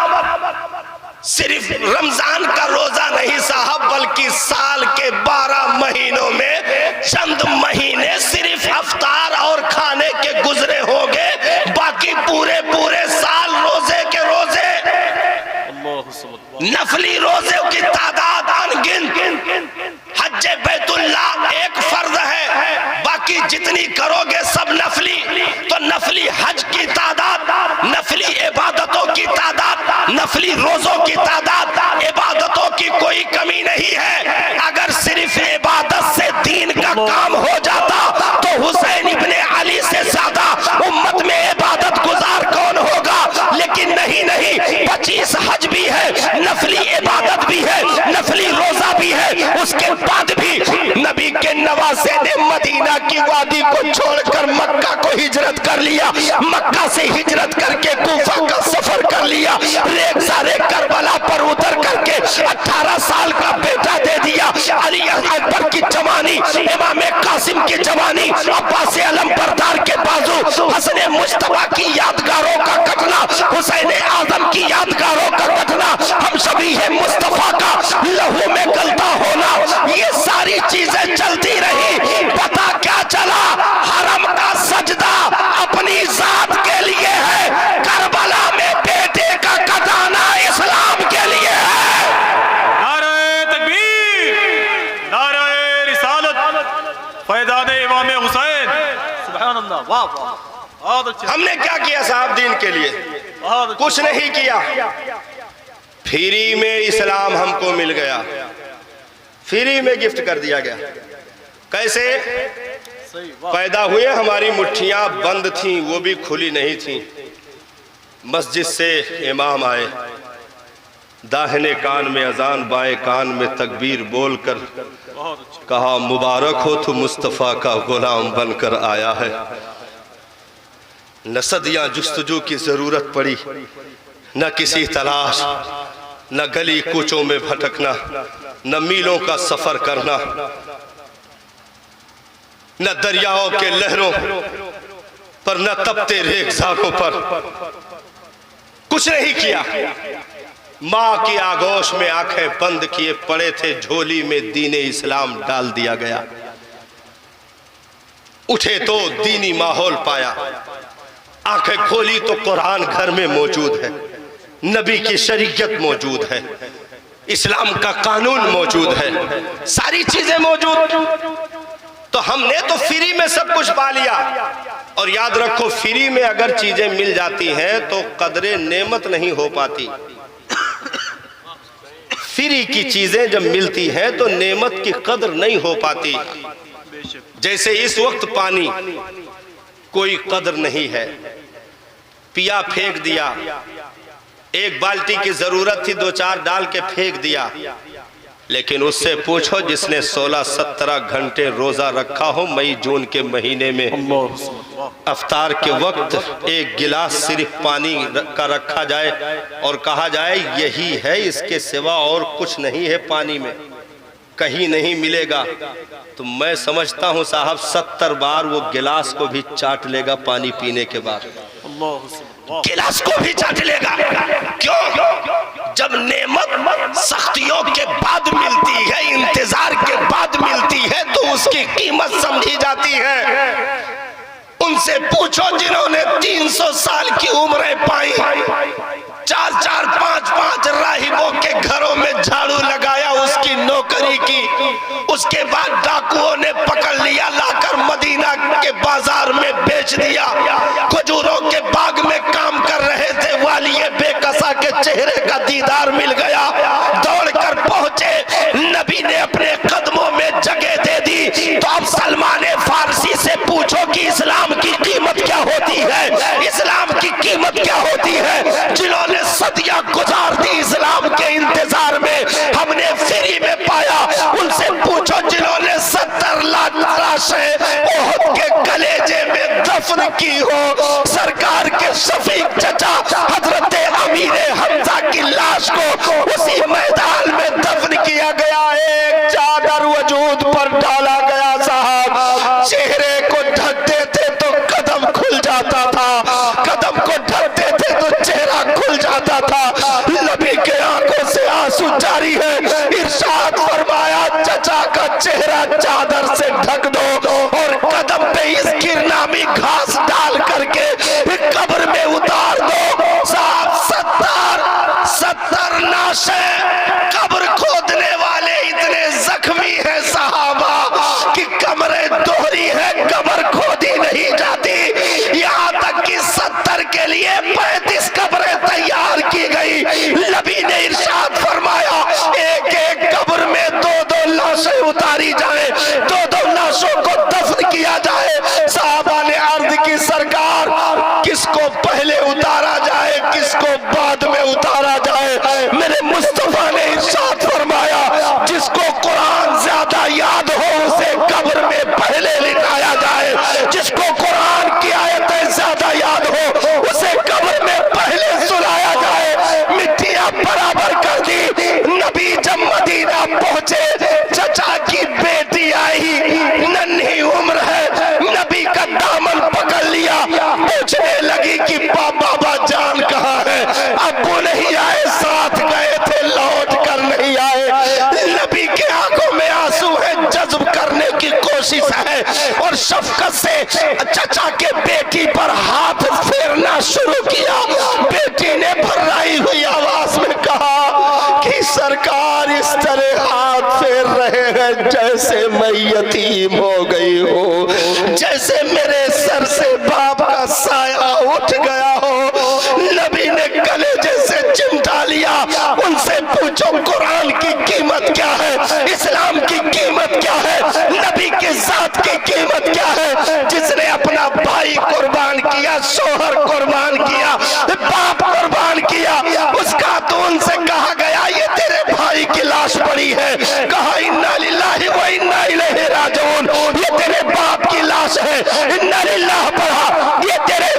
सिर्फ रमजान का रोजा नहीं साहब, बल्कि साल के 12 महीनों में चंद महीने सिर्फ अफ्तार और खाने के गुजरे होंगे, जितनी करोगे सब नफली, तो नफली हज की तादाद, नफली इबादतों की तादाद, नफली रोजों की तादाद, इबादतों की कोई कमी नहीं है। अगर सिर्फ इबादत से दीन का काम हो जाता तो हुसैन इब्ने अली से ज्यादा उम्मत में इबादत गुजार कौन होगा। लेकिन नहीं, 25 हज भी है, नफली इबादत भी है, नफली रोजा भी है, उसके बाद भी नबी के नवासे ने मदीना की वादी को छोड़कर मक्का को हिजरत कर लिया, मक्का से हिजरत करके कूफा का सफर कर लिया, रेगज़ारे करबला पर उतर करके 18 साल का बेटा दे दिया। अली अकबर की जवानी, इमाम कासिम की जवानी, अब्बास अलम बरदार के बाजू, हसन मुस्तफा की यादगारों का कटना, हुसैन आजम की यादगारों का कटना, हम सभी है मुस्तफा का लहू में गलता होना, ये सारी चीजें चलती रही। पता क्या चला, हरम का सजदा अपनी जात के लिए है, करबला में बेटे का कटाना इस्लाम के लिए है। नारे तकबीर, नारे रिसालत, फैज़ान इमाम हुसैन, सुभान अल्लाह, वाह वाह, बहुत अच्छा। हमने क्या किया साहब दीन के लिए? कुछ नहीं किया। फ्री में इस्लाम हमको मिल गया, फ्री में गिफ्ट कर दिया गया। कैसे? पैदा हुए हमारी मुट्ठियां बंद थीं, वो भी खुली नहीं थीं। मस्जिद से इमाम आए, दाहिने कान में अजान, बाएं कान में तकबीर बोलकर कहा, मुबारक हो तू मुस्तफ़ा का गुलाम बनकर आया है। न सदियां जुस्तजू की जरूरत पड़ी, न किसी तलाश, न गली कूचों में भटकना, न मीलों का सफर करना, न दरियाओं के लहरों पर, न तपते रेगिस्तानों पर, कुछ नहीं किया। माँ की आगोश में आंखें बंद किए पड़े थे, झोली में दीने इस्लाम डाल दिया गया। उठे तो दीनी माहौल पाया, आंखें खोली तो कुरान घर में मौजूद है, नबी की शरीयत मौजूद है, इस्लाम का कानून मौजूद है, सारी चीजें मौजूद। तो हमने तो फ्री में सब कुछ पा लिया। और याद रखो, फ्री में अगर चीजें मिल जाती हैं तो कदरे नेमत नहीं हो पाती। फ्री की चीजें जब मिलती हैं तो नेमत की कदर नहीं हो पाती। जैसे इस वक्त पानी, कोई कदर नहीं है, पिया फेंक दिया, एक बाल्टी की जरूरत थी, 2-4 डाल के फेंक दिया। लेकिन उससे पूछो जिसने 16-17 घंटे रोजा रखा हो, मई जून के महीने में अफ्तार के वक्त एक गिलास सिर्फ पानी का रखा जाए और कहा जाए यही है, इसके सिवा और कुछ नहीं है पानी में, कहीं नहीं मिलेगा, तो मैं समझता हूं साहब 70 बार वो गिलास को भी चाट लेगा पानी पीने के बाद, गिलास को भी चाट लेगा। क्यों? जब नेमत सख्तियों के बाद मिलती है, इंतजार के बाद मिलती है, तो उसकी कीमत समझी जाती है। उनसे पूछो जिन्होंने 300 साल की उम्रें पाई, 4-4, 5-5 राहिबों के घरों में झाड़ू लगाया, उसकी नौकरी की, उसके बाद डाकुओं ने पकड़ लिया, लाकर मदीना के बाजार में बेच दिया। खजूरों के बाग में काम कर रहे थे, वालिए बेकसा के चेहरे का दीदार मिल गया, दौड़कर पहुंचे, नबी ने अपने कदमों में जगह दे दी। तो अब सलमान फारसी से पूछो कि इस्लाम की कीमत क्या होती है, इस्लाम की कीमत क्या होती है। जिन्होंने सदियां गुजार दी इस्लाम के इंतजार में, हमने फ्री में पाया। उनसे पूछो जिन्होंने 70 लाख लाशें ओहद के कलेजे में दफन की हो, सरकार के शफीक चचा हजरत अमीर हमजा की लाश को उसी मैदान में दफन किया गया, एक चादर वजूद पर डाला गया साहब, चेहरे को ढकते थे तो कदम खुल जाता था, कदम को ढकते थे तो चेहरा खुल जाता था। नबी के आंखों से आंसू जारी है, इरशाद फरमाया चचा का चेहरा चादर से ढक दो और कदम पे इस गिरनामी घास डाल करके कब्र में उतार दो। साहब 70 लाशें, कब्र खोदने वाले इतने जख्मी हैं साहबा कि कमरे दोहरी है, कब्र उतारी जाए, दो लाशों को दफन किया जाए। साहबा ने अर्ज की सरकार किसको पहले उतारा जाए, किसको बाद में उतारा जाए? मेरे मुस्तफा ने इरशाद फरमाया, जिसको कुरान ज्यादा याद हो उसे कब्र में पहले लिटाया जाए, जिसको कुरान की आयतें ज्यादा याद हो उसे कब्र में पहले सुलाया जाए। मिट्टियां बराबर कर दी। नबी जब मदीना पहुंचे, चचा की बेटी आई, नन्ही उम्र है, नबी का दामन पकड़ लिया, पूछने लगी कि बाबा जान कहाँ है? अब्बू नहीं आए, साथ गए थे, लौट कर नहीं आए। नबी के आंखों में आंसू है, जज्ब करने की कोशिश है और शफकत से चचा के बेटी पर हाथ फेरना शुरू किया। बेटी ने भर्राई हुई आवाज में कहा कि सरकार इस तरह हाथ फेर रहे हैं जैसे मैं यतीम हो गई हूँ, जैसे मेरे सर से बाप का साया उठ गया हो। नबी ने कलेजे से चिमटा लिया। उनसे पूछो कुरान की कीमत क्या है, इस्लाम की कीमत क्या है, नबी की जात की कीमत क्या है? जिसने अपना भाई कुर्बान किया, शोहर कुर्बान किया, बाप कुर्बान किया, उसका तो उनसे कहा गया ये तेरे भाई की लाश पड़ी है, कहा इन्ना लिल्लाहि व इन्ना इलैहि राजिऊन, ये तेरे बाप की लाश है, इन्ना लिल्लाह पढ़ा, ये तेरे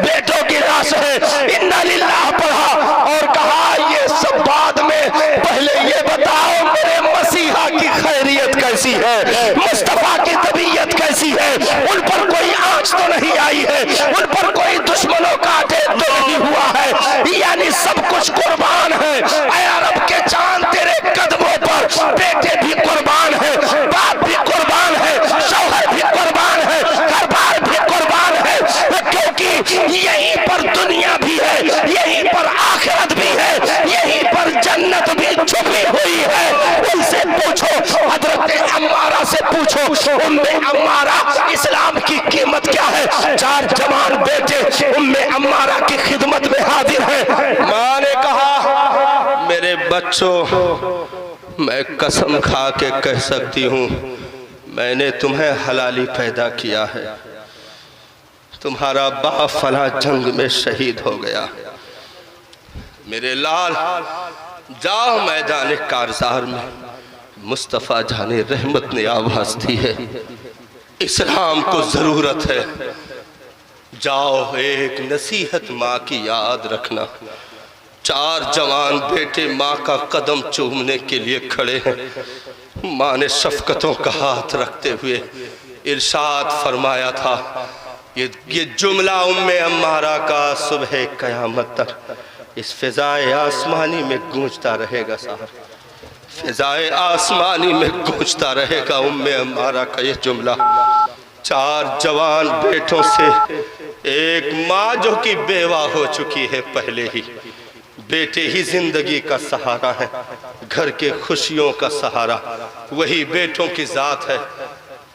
बेटों की लाश है, इन्ना लिल्लाह पढ़ा, और कहा ये सब बाद में, पहले ये बताओ मेरे मसीहा की खैरियत कैसी है, मुस्तफा की तबीयत कैसी है, उन पर कोई आंच तो नहीं आई है, उन पर कोई दुश्मनों का अटैक तो नहीं हुआ है, यानी सब कुछ कुर्बान है। ऐ अरब के चांद तेरे कदमों पर बेटे भी कुर्बान है, बाप भी कुर्बान है, शौहर भी कुर्बान है, घर बार भी कुर्बान है, क्योंकि यहीं पर दुनिया भी है, यहीं पर आखिरत भी है, यहीं पर जन्नत भी छुपी हुई है। उनसे पूछो, हजरत अम्मारा से पूछो, उम्मे अम्मारा इस्लाम की कीमत क्या है? 4 जवान बेटे उम्मे अम्मारा की खिदमत में हाजिर हैं। माँ ने कहा, मेरे बच्चों, मैं कसम खा के कह सकती हूँ मैंने तुम्हें हलाली पैदा किया है, तुम्हारा बाप फला जंग में शहीद हो गया। मेरे लाल जाओ मैदान कारज़ार में, मुस्तफ़ा जाने रहमत ने आवाज दी है, इस्लाम को जरूरत है, जाओ एक नसीहत माँ की याद रखना। 4 जवान बेटे माँ का कदम चूमने के लिए खड़े हैं। माँ ने शफकतों का हाथ रखते हुए इरशाद फरमाया था, ये जुमला उम्मे अम्मारा का सुबह क़यामत तक इस फिजाए आसमानी में गूंजता रहेगा। साहब, फिजाए आसमानी में गूंजता रहेगा उम्मे अम्मारा का ये जुमला। 4 जवान बेटों से एक माँ जो कि बेवा हो चुकी है पहले ही, बेटे ही जिंदगी का सहारा है, घर के खुशियों का सहारा वही बेटों की जात है।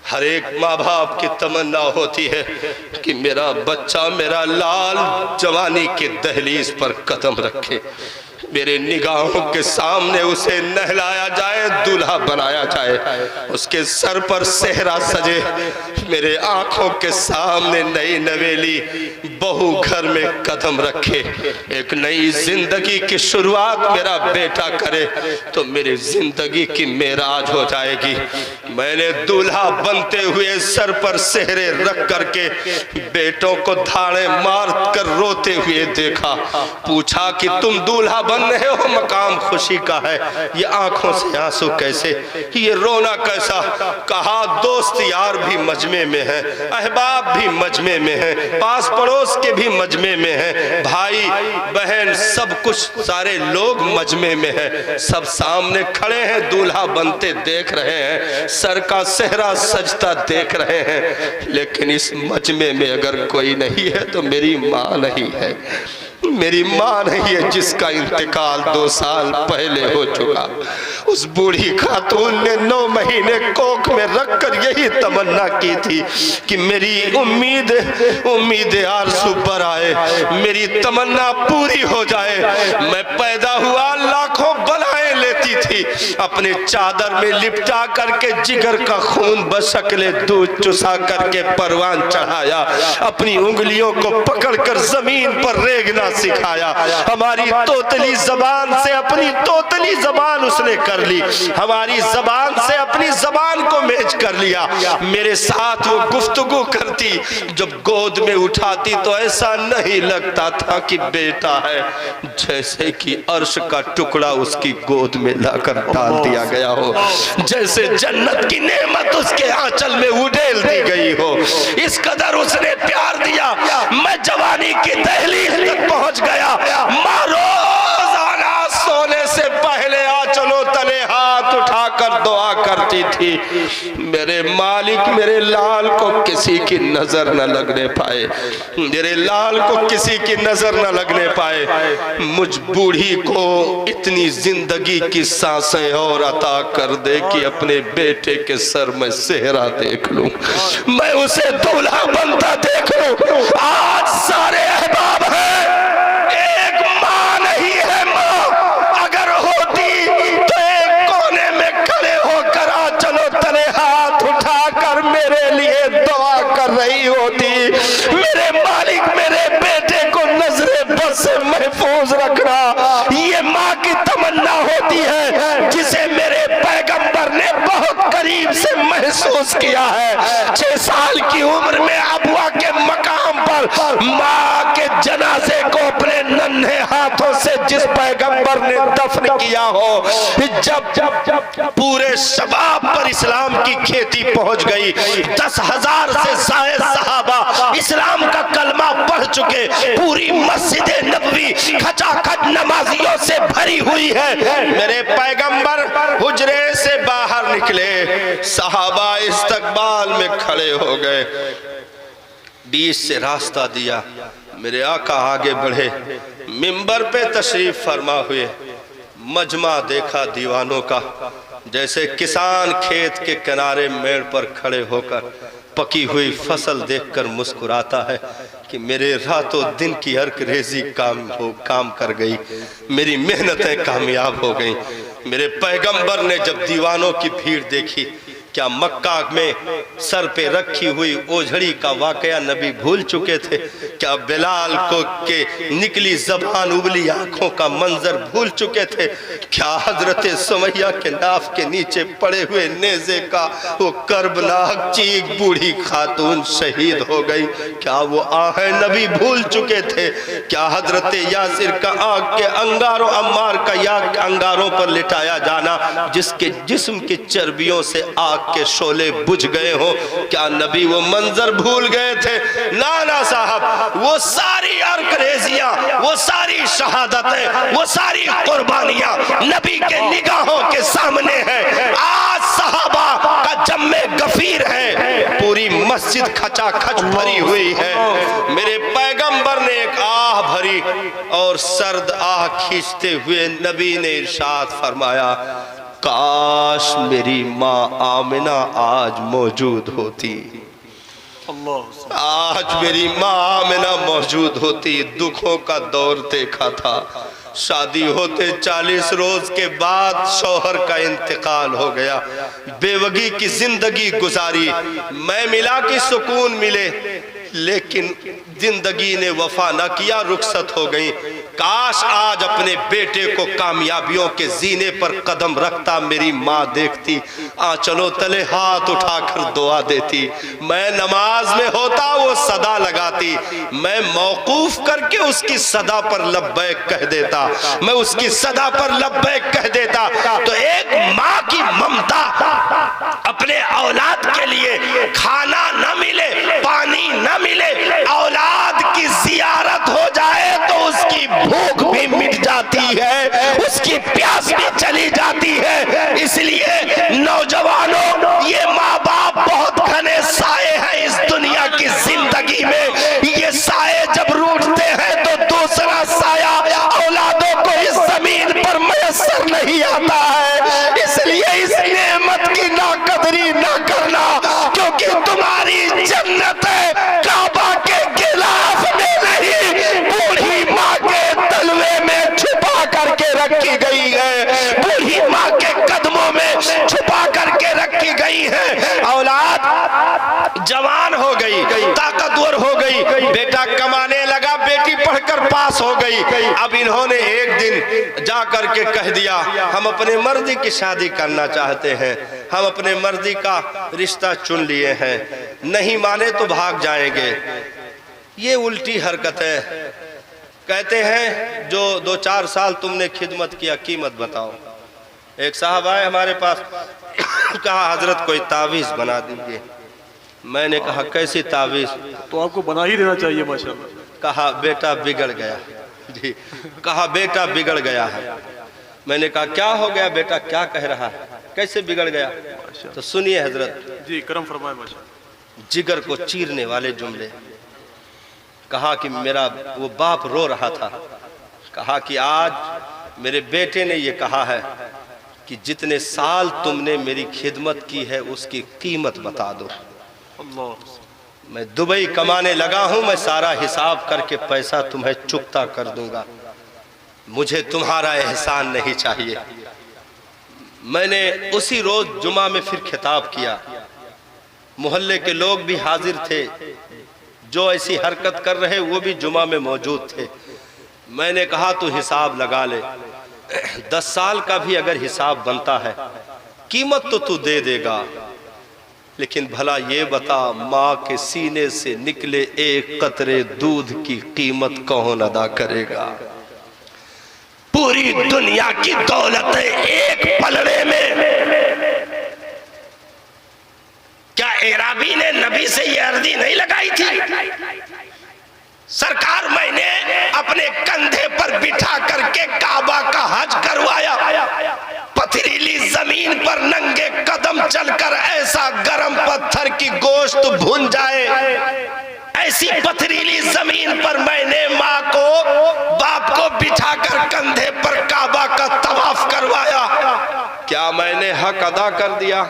हर एक माँ बाप की तमन्ना होती है कि मेरा बच्चा, मेरा लाल जवानी के दहलीज पर कदम रखे, मेरे निगाहों के सामने उसे नहलाया जाए, दूल्हा बनाया जाए, उसके सर पर सेहरा सजे, मेरे आंखों के सामने नई नवेली बहू घर में कदम रखे, एक नई जिंदगी की शुरुआत मेरा बेटा करे तो मेरी जिंदगी की मेराज हो जाएगी। मैंने दूल्हा बनते हुए सर पर सेहरे रख करके बेटों को धाड़े मार कर रोते हुए देखा, पूछा कि तुम दूल्हा बन रहे हो, मकाम खुशी का है, ये आंखों से आंसू कैसे, ये रोना कैसा? कहा दोस्त यार भी मजमे में है, अहबाब भी मजमे में है, पास पड़ोस के भी मजमे में है, भाई बहन सब कुछ सारे लोग मजमे में है, सब सामने खड़े हैं, दूल्हा बनते देख रहे हैं, सर का सेहरा सजता देख रहे हैं, लेकिन इस मजमे में अगर कोई नहीं है तो मेरी माँ नहीं है, मेरी माँ नहीं है जिसका इंतकाल 2 साल पहले हो चुका। उस बूढ़ी खातून ने 9 महीने कोख में रखकर यही तमन्ना की थी कि मेरी उम्मीद आरज़ू पर आए, मेरी तमन्ना पूरी हो जाए। मैं पैदा हुआ, लाखों बनाए लेती देती थी, अपने चादर में लिपटा करके जिगर का खून बशक्ले दूध चुसा करके परवान चढ़ाया, अपनी उंगलियों को पकड़कर जमीन पर रेगना सिखाया। हमारी तोतली जबान से अपनी तोतली जबान उसने कर ली, हमारी जबान से अपनी जबान को मैच कर लिया। मेरे साथ वो गुफ्तगू करती, जब गोद में उठाती तो ऐसा नहीं लगता था कि बेटा है, जैसे कि अर्श का टुकड़ा उसकी गोद में लाकर डाल दिया गया हो, जैसे जन्नत की नेमत उसके आंचल में उड़ेल दी गई हो। इस कदर उसने प्यार दिया, मैं जवानी की दहलीज तक पहुंच गया। रोजाना सोने से पहले आंचलों तले हाथ उठाकर दुआ करती थी, मेरे मालिक मेरे लाल को किसी की नजर न लगने पाए, मेरे लाल को किसी की नजर न लगने पाए। मुझ बूढ़ी को इतनी जिंदगी की सांसें और अता कर दे कि अपने बेटे के सर में सेहरा देख लूं, मैं उसे दूल्हा बनता देख लूं। आज सारे अहबाब हैं, एक मां नहीं है। मां अगर होती तो एक कोने में खड़े होकर चलो तले हाथ उठाकर मेरे लिए दुआ कर रही होती, मेरे मालिक मेरे बेटे को नजरे बस से महफूज रखना, ये माँ की तमन्ना होती है जिसे मेरे पैगंबर ने बहुत करीब से महसूस किया है। 6 साल की उम्र में अबुआ के मकाम पर माँ के जनाजे को अपने नन्हे हाथों से जिस पैगंबर ने दफन किया हो, जब पूरे शबाब पर इस्लाम की खेती पहुंच गई, 10,000 से ज़ायद सहाबा इस्लाम का कलमा पढ़ चुके, पूरी मस्जिद नबवी खचाखच नमाजियों से भरी हुई है। मेरे पैगंबर हुजरे से बाहर निकले, सहाबा इस्तकबाल में खड़े हो गए, बीच से रास्ता दिया, मेरे आका आगे बढ़े, मिंबर पे तशरीफ फरमा हुए। मजमा देखा दीवानों का, जैसे किसान खेत के किनारे मेड़ पर खड़े होकर पकी हुई फसल देखकर मुस्कुराता है कि मेरे रातों दिन की अर्क रेजी काम कर गई, मेरी मेहनतें कामयाब हो गई। मेरे पैगंबर ने जब दीवानों की भीड़ देखी, क्या मक्का में सर पे रखी हुई ओझड़ी का वाकया नबी भूल चुके थे? क्या बिलाल को के निकली जबान उबली आंखों का मंजर भूल चुके थे? क्या हजरत सुमैया के नाफ के नीचे पड़े हुए नेज़े का वो कर्बनाक चीख बूढ़ी खातून शहीद हो गई, क्या वो आहें नबी भूल चुके थे? क्या हजरत यासिर का आग के अंगारों, अम्मार का याग के अंगारों पर लिटाया जाना, जिसके जिस्म की चर्बियों से आग के शोले बुझ गए हो, क्या नबी वो मंजर भूल गए थे? नाना साहब, वो सारी अर्करेजियां, वो सारी शहादतें, वो सारी कुर्बानियां नबी के निगाहों के सामने हैं। आज सहाबा का जम्मे गफीर है, पूरी मस्जिद खचाखच भरी हुई है। मेरे पैगंबर ने एक आह भरी और सर्द आह खींचते हुए नबी ने इरशाद फरमाया, काश मेरी माँ आमिना आज मौजूद होती, आज मेरी माँ आमिना मौजूद होती। दुखों का दौर देखा था, शादी होते 40 रोज के बाद शौहर का इंतकाल हो गया, बेवगी की जिंदगी गुजारी, मैं मिला कि सुकून मिले, लेकिन जिंदगी ने वफा न किया, रुखसत हो गई। काश आज अपने बेटे को कामयाबियों के जीने पर कदम रखता मेरी माँ देखती, आंचलों तले हाथ उठाकर दुआ देती, मैं नमाज में होता वो सदा लगाती, मैं मौकूफ करके उसकी सदा पर लब्बैक कह देता, मैं उसकी सदा पर लब्बैक कह देता। तो एक माँ की ममता, अपने औलाद के लिए खाना न मिले, पानी न मिले, औलाद की जियारत हो जाए तो उसकी भूख भी मिट जाती है, उसकी प्यास भी चली जाती है। इसलिए नौजवानों, ये माँ बाप बहुत घने साए हैं इस दुनिया की जिंदगी में, ये साए जब रूठते हैं तो दूसरा साया औलादों को इस जमीन पर मैसर नहीं आता है। इसलिए इस नेमत की नाकदरी ना करना, क्योंकि तुम्हारी जन्नत है काबा के गिलाफ में नहीं, बूढ़ी माँ के तलवे में छुपा करके रखी गई है। बूढ़ी माँ रही है। औलाद जवान हो गई, ताकतवर हो गई, बेटा कमाने लगा, बेटी पढ़कर पास हो गई। अब इन्होंने एक दिन जा करके कह दिया हम अपने मर्जी की शादी करना चाहते हैं, हम अपने मर्जी का रिश्ता चुन लिए हैं, नहीं माने तो भाग जाएंगे। ये उल्टी हरकत है। कहते हैं जो 2-4 साल तुमने खिदमत किया, कीमत बताओ। एक साहब आए हमारे पास, कहा हजरत कोई तावीज़ बना दीजिए। मैंने कहा कैसी तावीज़? तो आपको बना ही देना चाहिए माशाल्लाह। कहा बेटा बिगड़ गया जी, कहा बेटा बिगड़ गया है। मैंने कहा क्या हो गया बेटा, क्या कह रहा है, कैसे बिगड़ गया? तो सुनिए हजरत जी, करम फरमाए माशाल्लाह। जिगर को चीरने वाले जुमले। कहा कि मेरा वो बाप रो रहा था, कहा कि आज मेरे बेटे ने ये कहा है कि जितने साल तुमने मेरी खिदमत की है उसकी कीमत बता दो। अल्लाह, मैं दुबई कमाने लगा हूं, मैं सारा हिसाब करके पैसा तुम्हें चुकता कर दूंगा, मुझे तुम्हारा एहसान नहीं चाहिए। मैंने उसी रोज जुमा में फिर खिताब किया। मोहल्ले के लोग भी हाजिर थे, जो ऐसी हरकत कर रहे वो भी जुमा में मौजूद थे। मैंने कहा तू हिसाब लगा ले, 10 साल का भी अगर हिसाब बनता है कीमत तो तू दे देगा, लेकिन भला ये बता माँ के सीने से निकले एक कतरे दूध की कीमत कौन अदा करेगा? पूरी दुनिया की दौलत एक पलड़े में। क्या एराबी ने नबी से ये अर्जी नहीं लगाई थी? सरकार मैंने अपने कंधे पर बिठा करके काबा का हज करवाया, पथरीली जमीन पर नंगे कदम चलकर ऐसा गरम पत्थर की गोश्त भून जाए, ऐसी पथरीली जमीन पर मैंने माँ को बाप को बिठाकर कंधे पर काबा का तवाफ करवाया। क्या मैंने हक अदा कर दिया?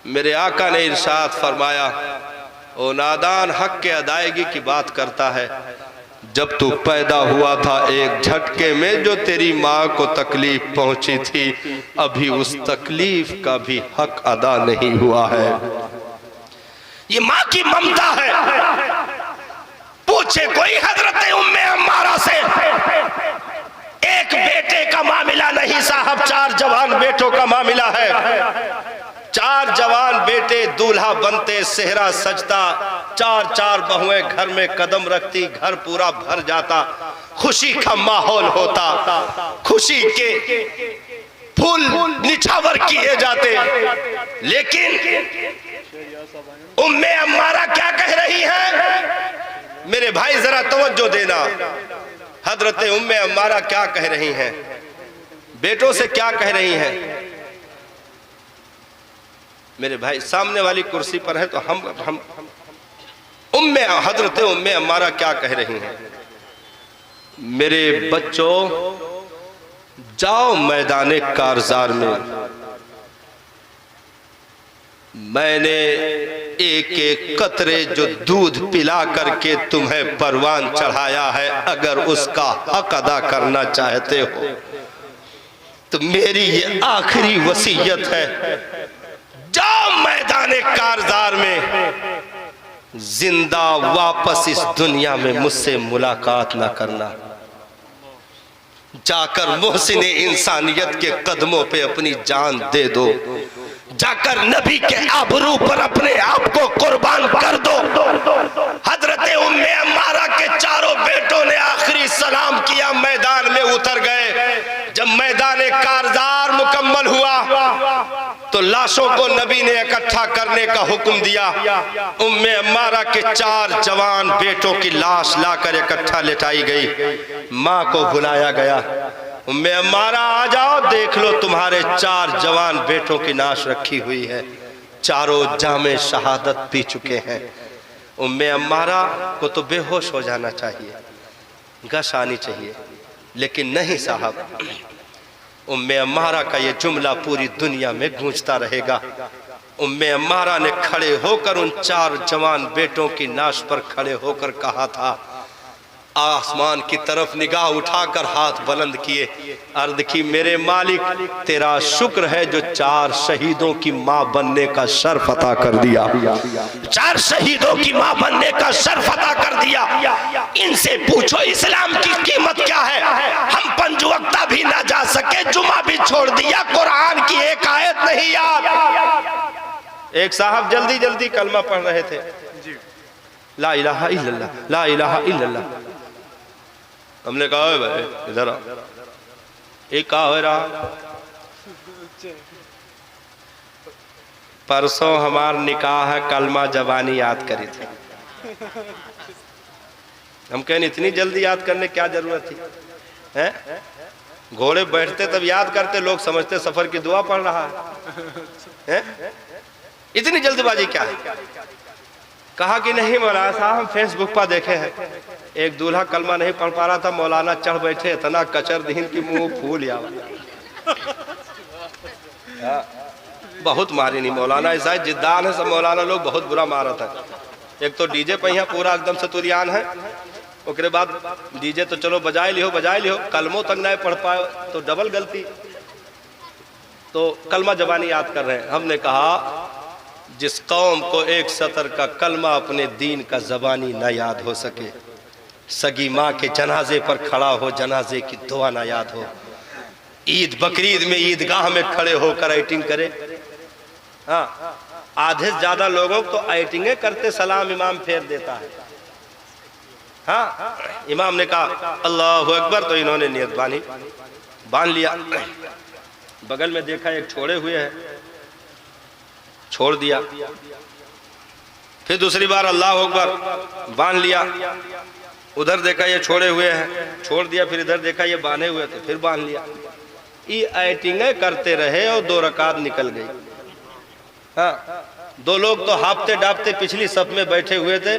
मेरे आका ने इरशाद फरमाया, ओ नादान हक के अदायगी की बात करता है। जब तू पैदा हुआ था एक झटके में जो तेरी माँ को तकलीफ पहुंची थी, अभी उस तकलीफ का भी हक अदा नहीं हुआ है। ये माँ की ममता है। पूछे कोई हजरत उम्मे अम्मारा से, एक बेटे का मामला नहीं साहब, 4 जवान बेटों का मामला है। 4 जवान बेटे दूल्हा बनते, सेहरा सजता, 4 बहुएं घर में कदम रखती, घर पूरा भर जाता, खुशी का माहौल होता, खुशी के फूल निछावर किए जाते। लेकिन उम्मे अम्मारा क्या कह रही है? मेरे भाई जरा तवज्जो देना, हजरत उम्मे अम्मारा क्या कह रही हैं, बेटों से क्या कह रही हैं? मेरे भाई सामने वाली कुर्सी पर है तो हम हजरत उम्मे अम्मारा क्या कह रही हैं? मेरे बच्चों, जाओ मैदाने कारजार में, मैंने एक एक कतरे जो दूध पिला करके तुम्हें परवान चढ़ाया है, अगर उसका हक अदा करना चाहते हो तो मेरी ये आखिरी वसीयत है, जाओ मैदाने कारजार में, जिंदा वापस इस दुनिया में मुझसे मुलाकात ना करना। जाकर मोहसिन इंसानियत के कदमों पे अपनी जान दे दो, जाकर नबी के आबरू पर अपने आप को कुर्बान कर दो। हजरत उम्मे अम्मारा के 4 बेटों ने आखिरी सलाम किया, मैदान में उतर गए। जब मैदान कारजार मुकम्मल हुआ तो लाशों को नबी ने इकट्ठा करने का हुक्म दिया। उम्मे अम्मारा के 4 जवान बेटों की लाश लाकर इकट्ठा लेटाई गई। माँ को बुलाया गया, उम्मे अम्मारा आ जाओ, देख लो तुम्हारे 4 जवान बेटों की लाश रखी हुई है, चारों जामे शहादत पी चुके हैं। उम्मे अम्मारा को तो बेहोश हो जाना चाहिए, गश आनी चाहिए, लेकिन नहीं साहब, उम्मे अम्मारा का ये जुमला पूरी दुनिया में गूंजता रहेगा। उम्मे अम्मारा ने खड़े होकर उन 4 जवान बेटों की लाश पर खड़े होकर कहा था, आसमान की तरफ निगाह उठाकर हाथ बुलंद किए, अर्ज की मेरे मालिक तेरा शुक्र है जो 4 शहीदों की मां बनने का शर्फ अता कर दिया। 4 शहीदों की मां बनने का शर्फ अता कर दिया। इनसे पूछो इस्लाम की कीमत क्या है। हम 5 वक्ता भी ना जा सके, जुमा भी छोड़ दिया, कुरान की एक आयत नहीं याद। एक साहब जल्दी जल्दी कलमा पढ़ रहे थे, ला इलाहा इल्लल्लाह, ला इलाहा इल्लल्लाह। हमने कहा है भाई इधर आ, एक कहा हो रहा परसों हमार निकाह है, कलमा जबानी याद करी थी। हम कहें इतनी जल्दी याद करने क्या जरूरत थी हैं? घोड़े बैठते तब याद करते, लोग समझते सफर की दुआ पढ़ रहा है। इतनी जल्दबाजी क्या है? कहा कि नहीं मौलाना साहब हम फेसबुक पर देखे हैं, एक दूल्हा कलमा नहीं पढ़ पा रहा था, मौलाना चढ़ बैठे, इतना कचर दीन की मुंह फूल या बहुत मारी नहीं। मौलाना ऐसा जिद्दान है, सब मौलाना लोग बहुत बुरा मारा था। एक तो डीजे पे यहाँ पूरा एकदम सतुरियान है, उसके बाद डीजे तो चलो बजाए लियो कलमों तक नहीं पढ़ पाए तो डबल गलती। तो कलमा जबानी याद कर रहे हैं। हमने कहा जिस कौम को एक सतर का कलमा अपने दीन का जबानी ना याद हो सके, सगी माँ के जनाजे पर खड़ा हो, जनाजे की दुआ ना याद हो, ईद बकरीद में ईदगाह में खड़े होकर एटिंग करे। हाँ, आधे से ज्यादा लोगों को एटिंगे करते सलाम इमाम फेर देता है। हाँ, इमाम ने कहा अल्लाहु अकबर तो इन्होंने नियत बांध लिया। बगल में देखा एक छोड़े हुए है, छोड़ दिया। फिर दूसरी बार अल्लाह अकबर बांध लिया। उधर देखा ये छोड़े हुए हैं, छोड़ दिया। फिर इधर देखा ये बांधे हुए थे, फिर बांध लिया। ये एटिंगे करते रहे और 2 रकात निकल गई। हाँ, 2 लोग तो हाफते डापते पिछली सफ में बैठे हुए थे,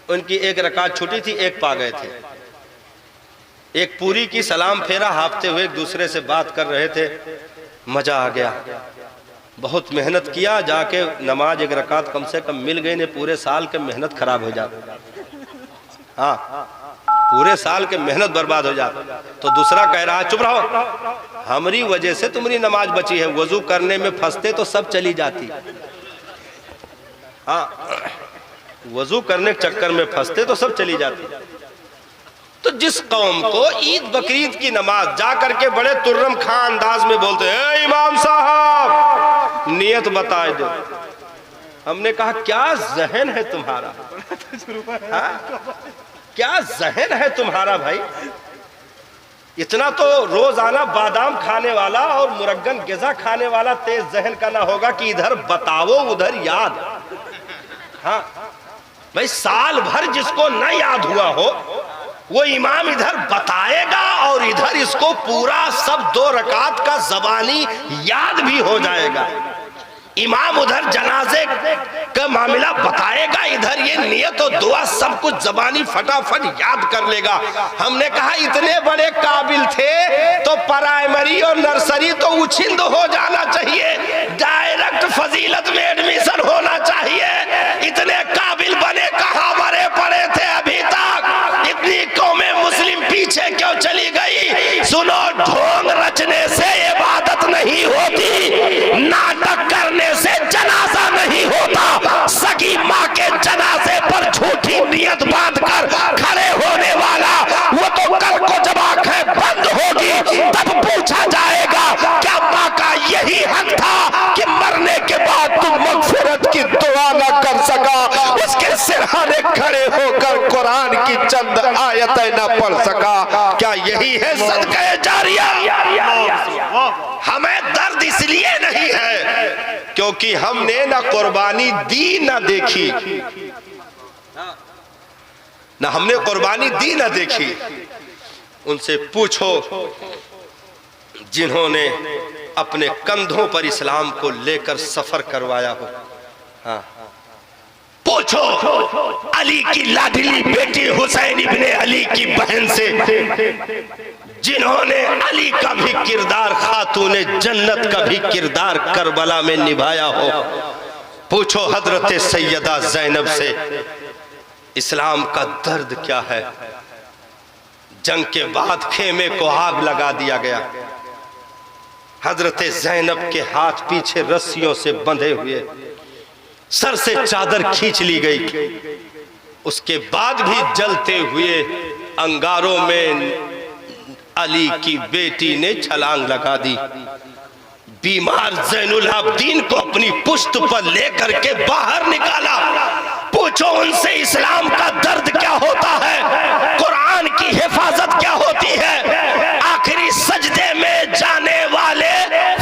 उनकी 1 रकात छूटी थी, 1 पा गए थे। एक पूरी की सलाम फेरा हाफते हुए एक दूसरे से बात कर रहे थे। मजा आ गया, बहुत मेहनत किया, जाके नमाज 1 रकात कम से कम मिल गई, ने पूरे साल के मेहनत खराब हो जाती। हाँ, पूरे साल के मेहनत बर्बाद हो जाती। तो दूसरा कह रहा चुप रहो, हमारी वजह से तुम्हारी नमाज बची है, वजू करने में फंसते तो सब चली जाती। हाँ, वजू करने के चक्कर में फंसते तो सब चली जाती। तो जिस कौम को ईद बकरीद की नमाज जा करके बड़े तुर्रम खां अंदाज में बोलते हैं इमाम साहब नियत बता दो, हमने कहा क्या जहन है तुम्हारा? हाँ? क्या जहन है तुम्हारा भाई? इतना तो रोजाना बादाम खाने वाला और मुरग्गन गिजा खाने वाला तेज जहन का ना होगा कि इधर बताओ उधर याद। हाँ भाई, साल भर जिसको न याद हुआ हो वो इमाम इधर बताएगा और इधर इसको पूरा सब 2 रकात का जबानी याद भी हो जाएगा। इमाम उधर जनाजे का मामला बताएगा, इधर ये नियत और दुआ सब कुछ जबानी फटाफट याद कर लेगा। हमने कहा इतने बड़े काबिल थे तो प्राइमरी और नर्सरी तो उछिंद हो जाना चाहिए, डायरेक्ट फजीलत में एडमिशन होना चाहिए। इतने काबिल बने, कहाँ मरे पड़े थे अभी तक? इतनी कौमें मुस्लिम पीछे क्यों चली गई? सुनो, ढोंग रचने से इबादत नहीं होती, नाटक करने से जनाजा नहीं होता। सगी माँ के जनाजे पर झूठी नियत बांधकर खड़े होने वाला वो तो कल को जब आंखें बंद होगी तब पूछा जाएगा क्या माँ का यही हक था कि मरने के बाद तुम मगफिरत की दुआ न कर सका, उसके सिरहाने खड़े होकर कुरान की चंद आयतें न पढ़ सका? क्या यही है सदका जारिया? हमें दर्द इसलिए नहीं है क्योंकि हमने ना कुर्बानी दी ना देखी, ना हमने कुर्बानी दी ना देखी। उनसे पूछो जिन्होंने अपने कंधों पर इस्लाम को लेकर सफर करवाया हो। हाँ, पूछो अली की लाडली बेटी हुसैन इब्ने अली की बहन से, जिन्होंने अली का भी किरदार, खातूने जन्नत का भी किरदार करबला में निभाया हो। पूछो हजरत सैयदा ज़ैनब से इस्लाम का दर्द क्या है, जंग के बाद खेमे को आग लगा दिया गया। हजरत ज़ैनब के हाथ पीछे रस्सियों से बंधे हुए, सर से चादर खींच ली गई। उसके बाद भी जलते हुए अंगारों में अली की बेटी ने छलांग लगा दी। बीमार ज़ैनुल आबदीन को अपनी पुश्त पर लेकर के बाहर निकाला। पूछो उनसे इस्लाम का दर्द क्या होता है, कुरान की हिफाजत क्या होती है। आखिरी सजदे में जाने वाले,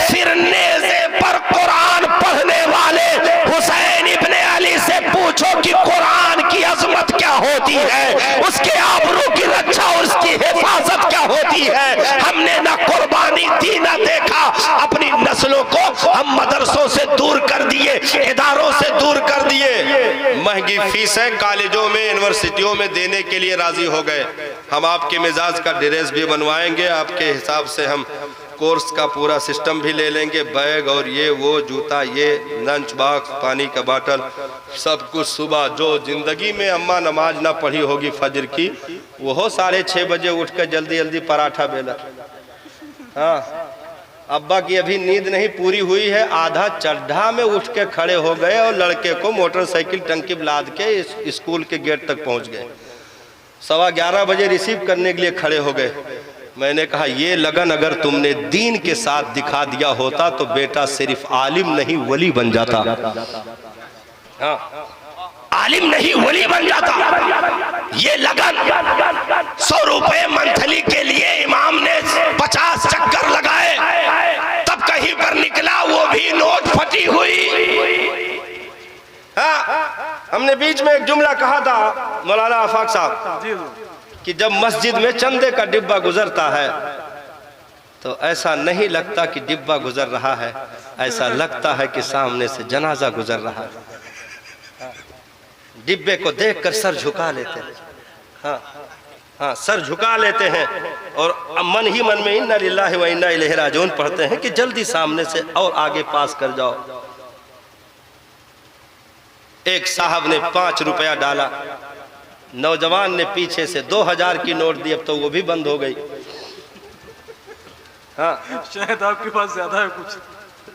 फिर नेज़े पर कुरान पढ़ने वाले हुसैन इब्ने अली से पूछो कि कुरान की अजमत क्या होती है, उसके आबरू की रक्षा और उसकी हिफाजत क्या होती है। हमने ना कुर्बानी दी ना देखा। अपनी नस्लों को हम मदरसों से दूर कर दिए, इदारों से दूर कर दिए। महंगी फीसें कॉलेजों में, यूनिवर्सिटियों में देने के लिए राजी हो गए। हम आपके मिजाज का ड्रेस भी बनवाएंगे, आपके हिसाब से हम कोर्स का पूरा सिस्टम भी ले लेंगे, बैग और ये वो जूता, ये लंच बॉक्स, पानी का बोतल, सब कुछ। सुबह जो जिंदगी में अम्मा नमाज ना पढ़ी होगी फजर की, वो 6:30 बजे उठ कर जल्दी जल्दी पराठा बेला। हाँ, अब्बा की अभी नींद नहीं पूरी हुई है, आधा चड्ढा में उठ के खड़े हो गए और लड़के को मोटरसाइकिल टंकी लाद के स्कूल के गेट तक पहुंच गए। 11:15 बजे रिसीव करने के लिए खड़े हो गए। मैंने कहा ये लगन अगर तुमने दीन के साथ दिखा दिया होता तो बेटा सिर्फ आलिम नहीं वली बन जाता। हाँ, आलिम नहीं वली बन जाता। ये लगन 100 रुपए मंथली के लिए इमाम ने 50 चक्कर लगाए, तब कहीं पर निकला वो भी नोट फटी हुई। हाँ, हमने बीच में एक जुमला कहा था मौलाना आफाक साहब कि जब मस्जिद में चंदे का डिब्बा गुजरता है तो ऐसा नहीं लगता कि डिब्बा गुजर रहा है, ऐसा लगता है कि सामने से जनाजा गुजर रहा है। डिब्बे को देखकर सर झुका लेते हैं। हाँ हाँ, सर झुका लेते हैं और मन ही मन में इन्ना लिल्लाहि व इन्ना इलैहि राजिऊन पढ़ते हैं कि जल्दी सामने से और आगे पास कर जाओ। एक साहब ने 5 रुपया डाला, नौजवान ने पीछे से 2000 की नोट दी, अब तो वो भी बंद हो गई। हाँ, शायद आपके पास ज्यादा है कुछ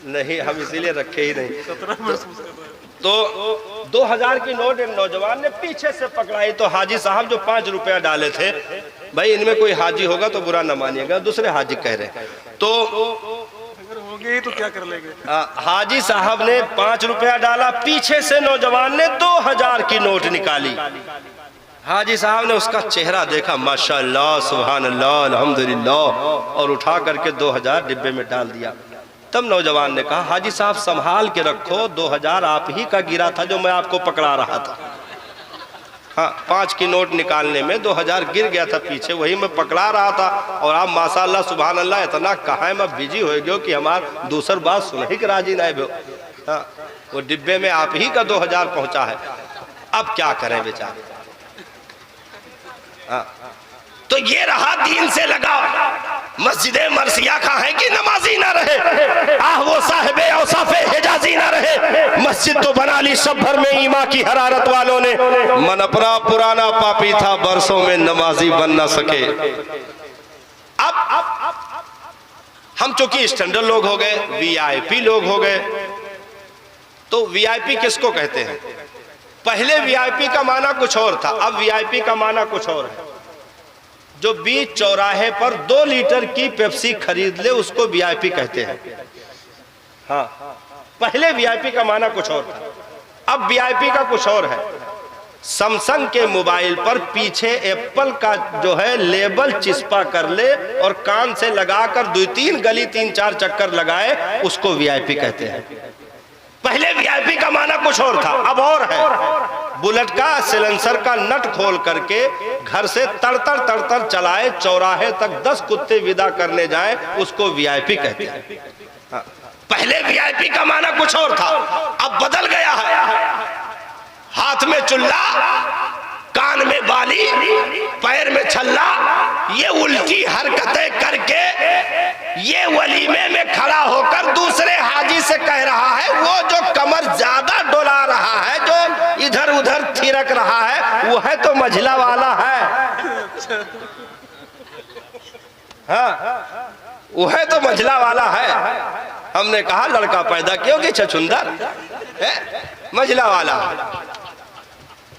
नहीं, हम इसीलिए रखे ही नहीं। तो 2000 की नोट एक नौजवान ने पीछे से पकड़ाई तो हाजी साहब जो 5 रुपया डाले थे, भाई इनमें कोई हाजी होगा तो बुरा न मानिएगा, दूसरे हाजी कह रहे, तो अगर होंगे तो क्या कर लेंगे। हाजी साहब ने 5 रुपया डाला, पीछे से नौजवान ने 2000 की नोट निकाली। हाजी साहब ने उसका चेहरा देखा, माशाअल्लाह, सुभान अल्लाह, अल्हम्दुलिल्लाह, और उठा करके 2000 डिब्बे में डाल दिया। तब नौजवान ने कहा, हाजी साहब संभाल के रखो, 2000 आप ही का गिरा था जो मैं आपको पकड़ा रहा था। हाँ, 5 की नोट निकालने में 2000 गिर गया था पीछे, वही मैं पकड़ा रहा था, और आप माशाअल्लाह सुभान अल्लाह इतना कहा है, मैं बिजी हो गया कि हमारा दूसर बात सुन ही के राजी नहीं हो। हाँ, वो डिब्बे में आप ही का 2000 पहुंचा है, अब क्या करें बेचारे। हाँ, तो ये रहा दीन से लगाव। मस्जिद मरसिया का है कि नमाजी ना रहे, आह वो साहिबे औसाफे हिजाजी ना रहे। मस्जिद तो बना ली सब भर में ईमा की हरारत वालों ने, मन अपना पुराना पापी था, बरसों में नमाजी बन ना सके। अब हम चूंकि स्टैंडर्ड लोग हो गए, वीआईपी लोग हो गए, तो वीआईपी किसको कहते हैं? पहले वीआईपी का माना कुछ और था, अब वीआईपी का माना कुछ और है। जो बीच चौराहे पर 2 लीटर की पेप्सी खरीद ले उसको वीआईपी कहते हैं। हाँ, पहले वीआईपी का माना कुछ और था, अब वीआईपी का कुछ और है। सैमसंग के मोबाइल पर पीछे एप्पल का जो है लेबल चिपका कर ले और कान से लगाकर 2-3 गली 3-4 चक्कर लगाए, उसको वीआईपी कहते हैं। पहले वीआईपी का माना कुछ और था, अब और है। बुलेट का सिलेंसर का नट खोल करके घर से तड़तड़ चलाए, चौराहे तक 10 कुत्ते विदा करने जाए, उसको वीआईपी कहते हैं। हाँ, पहले वीआईपी का माना कुछ और था, अब बदल गया है। हाथ में चुल्ला, कान में बाली, पैर में छल्ला, ये उल्टी हरकतें करके ये वलीमे में खड़ा होकर दूसरे हाजी से कह रहा है, वो जो कमर ज्यादा डोला रहा है, जो इधर उधर थिरक रहा है, वो है तो मझला वाला है। हाँ, वह तो मंझला वाला है। हमने कहा लड़का पैदा क्योंकि छछुंदर मंझला वाला।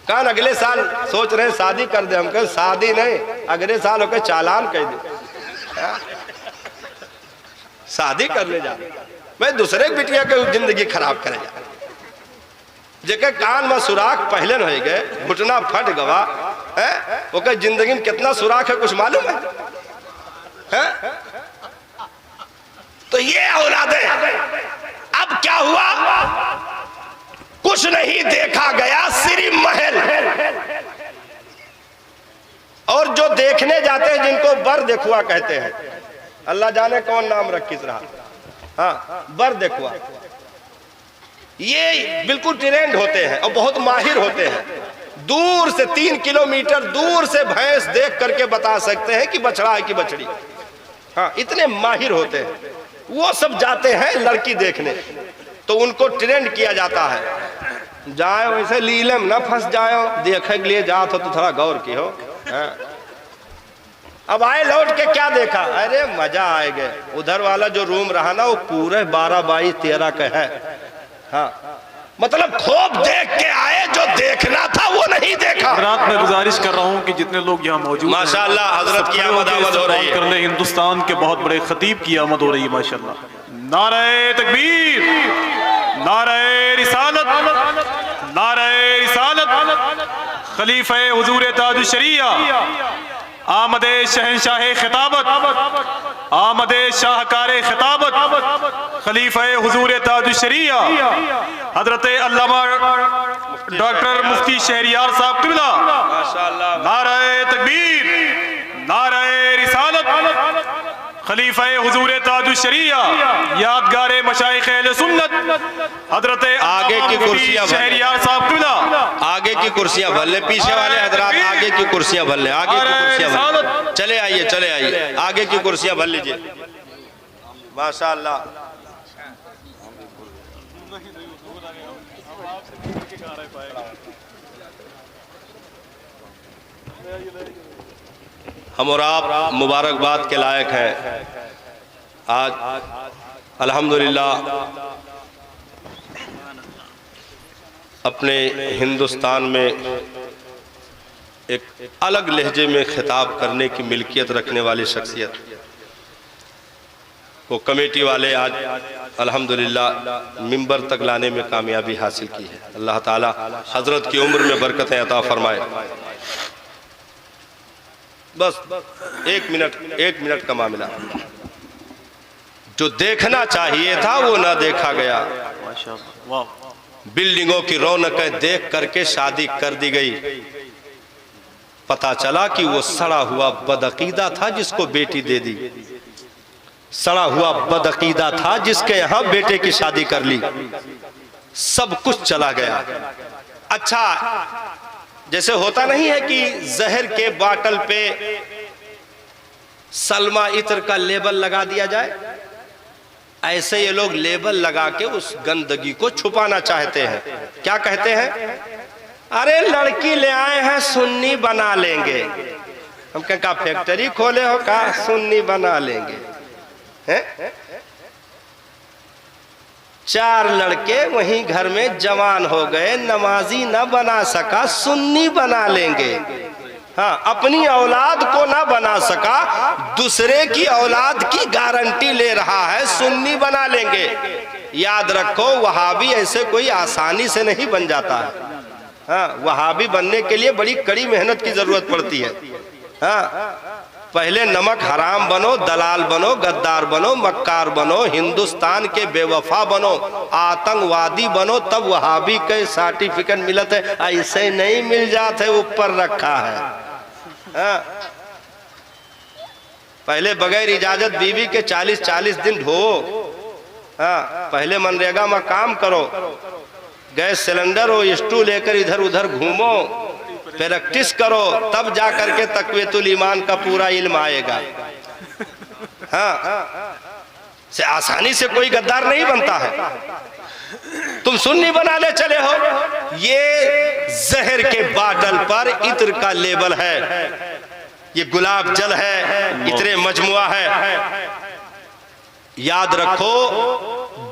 कान अगले साल सोच रहे शादी कर दे। हम कहे शादी नहीं, अगले साल होकर चालान कह दे, शादी कर ले जा। मैं दूसरे बिटिया के जिंदगी खराब करे जा। जेके कान में सुराख पहले हो गए, घुटना फट गवा है, ओके जिंदगी में कितना सुराख है कुछ मालूम है? तो ये औलादें, अब क्या हुआ? कुछ नहीं देखा गया, सिर्फ महल। और जो देखने जाते हैं जिनको बर देखुआ कहते हैं, अल्लाह जाने कौन नाम रखी रहा, हाँ बर देखुआ, ये बिल्कुल ट्रेंड होते हैं और बहुत माहिर होते हैं। दूर से 3 किलोमीटर दूर से भैंस देख करके बता सकते हैं कि बछड़ा है कि बछड़ी। हाँ, इतने माहिर होते हैं। वो सब जाते हैं लड़की देखने, तो उनको ट्रेंड किया जाता है, जाए वैसे लीलम ना फंस जाओ, देखे के लिए जात हो तो थोड़ा गौर की हो। हाँ। अब आए लौट के क्या देखा? अरे मजा आएगा। उधर वाला जो रूम रहा ना वो पूरे 12 बाई 13 का है। हाँ, मतलब खूब देख के आए, जो देखना था वो नहीं देखा। रात में गुजारिश कर रहा हूँ कि जितने लोग यहाँ मौजूद हैं, माशाअल्लाह हजरत की आमद हो रही है। कर ले, हिंदुस्तान के बहुत बड़े खतीब की आमद हो रही है माशाअल्लाह। नारे तकबीर, नारे रिसालत, नारे रिसालत, खलीफा हुजूर ताजुश शरिया, आमदे शहनशाह खिताबत, आमदे शाहकार खिताबत, खलीफा हुजूर ताजुश शरिया हजरत अल्लामा डॉक्टर मुफ्ती शहरियार साहब क़िबला, नारे तकबीर, नारे रिसालत, खलीफा हुजूर ताजुश शरिया, यादगारे मशाइख अहले सुन्नत हजरत आगे की कुर्सियां शहरियार साहब क़िबला, आगे की कुर्सियां भर ले, पीछे वाले हजरात आगे की कुर्सियां भर ले, आगे की कुर्सियां भर। चले आइए, चले आइए, आगे की कुर्सियां भर लीजिए। माशाअल्लाह। हम और आप मुबारकबाद के लायक हैं। आज अल्हम्दुलिल्लाह अपने हिंदुस्तान में एक अलग लहजे में खिताब करने की मिल्कियत रखने वाली शख्सियत को कमेटी वाले आज अल्हम्दुलिल्लाह मिंबर तक लाने में कामयाबी हासिल की है। अल्लाह ताला हजरत की उम्र में बरकतें अता फरमाए। बस 1 मिनट का मामला। जो देखना चाहिए था वो ना देखा गया। बिल्डिंगों की रौनकें देख करके शादी कर दी गई। पता चला कि वो सड़ा हुआ बदअकीदा था जिसको बेटी दे दी, सड़ा हुआ बदअकीदा था जिसके यहाँ बेटे की शादी कर ली। सब कुछ चला गया। अच्छा, जैसे होता नहीं है कि जहर के बाटल पे सलमा इत्र का लेबल लगा दिया जाए, ऐसे ये लोग लेबल लगा के उस गंदगी को छुपाना चाहते हैं। क्या कहते हैं? अरे लड़की ले आए हैं, सुन्नी बना लेंगे। हम क्या फैक्ट्री खोले हो का सुन्नी बना लेंगे? हैं? 4 लड़के वहीं घर में जवान हो गए, नमाजी न बना सका, सुन्नी बना लेंगे। हाँ, अपनी औलाद को ना बना सका, दूसरे की औलाद की गारंटी ले रहा है, सुन्नी बना लेंगे। याद रखो, वहाबी ऐसे कोई आसानी से नहीं बन जाता है। हाँ, वहाबी बनने के लिए बड़ी कड़ी मेहनत की जरूरत पड़ती है। हाँ, पहले नमक हराम बनो, दलाल बनो, गद्दार बनो, मक्कार बनो, हिंदुस्तान के बेवफा बनो, आतंकवादी बनो, तब वहाबी के सर्टिफिकेट मिलत है। ऐसे नहीं मिल जाते, ऊपर रखा है। हाँ, पहले बगैर इजाजत बीवी के 40-40 दिन ढो। हाँ, पहले मनरेगा में काम करो, गैस सिलेंडर हो, स्टू लेकर इधर उधर घूमो, प्रैक्टिस करो, तब जा करके तकवीतुल ईमान का पूरा इल्म आएगा। हाँ, से आसानी से कोई गद्दार नहीं बनता है। तुम सुन्नी बनाने चले हो, ये जहर के बाटल पर इत्र का लेबल है। ये गुलाब जल है, इतने मजमुआ है। याद रखो,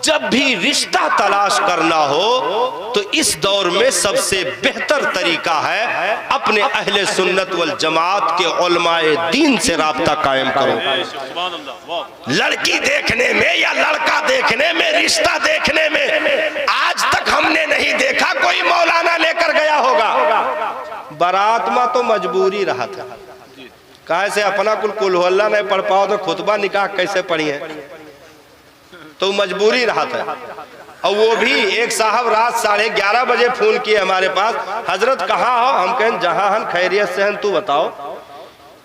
जब भी रिश्ता तलाश करना हो तो इस दौर में सबसे बेहतर तरीका है अपने अहले सुन्नत वल जमात के उलमाए दीन से राब्ता कायम करो। लड़की देखने में या लड़का देखने में, रिश्ता देखने में आज तक हमने नहीं देखा कोई मौलाना लेकर गया होगा। बारात में तो मजबूरी रहा था, कहे से अपना कुल हुअल्ला नहीं पढ़ पाओ तो खुतबा निकाह कैसे पढ़िए, तो मजबूरी रहा था। और वो भी एक साहब रात 11:30 बजे फोन किए हमारे पास, हजरत कहाँ हो? हम कहें जहाँ हम खैरियत से हैं, तू बताओ।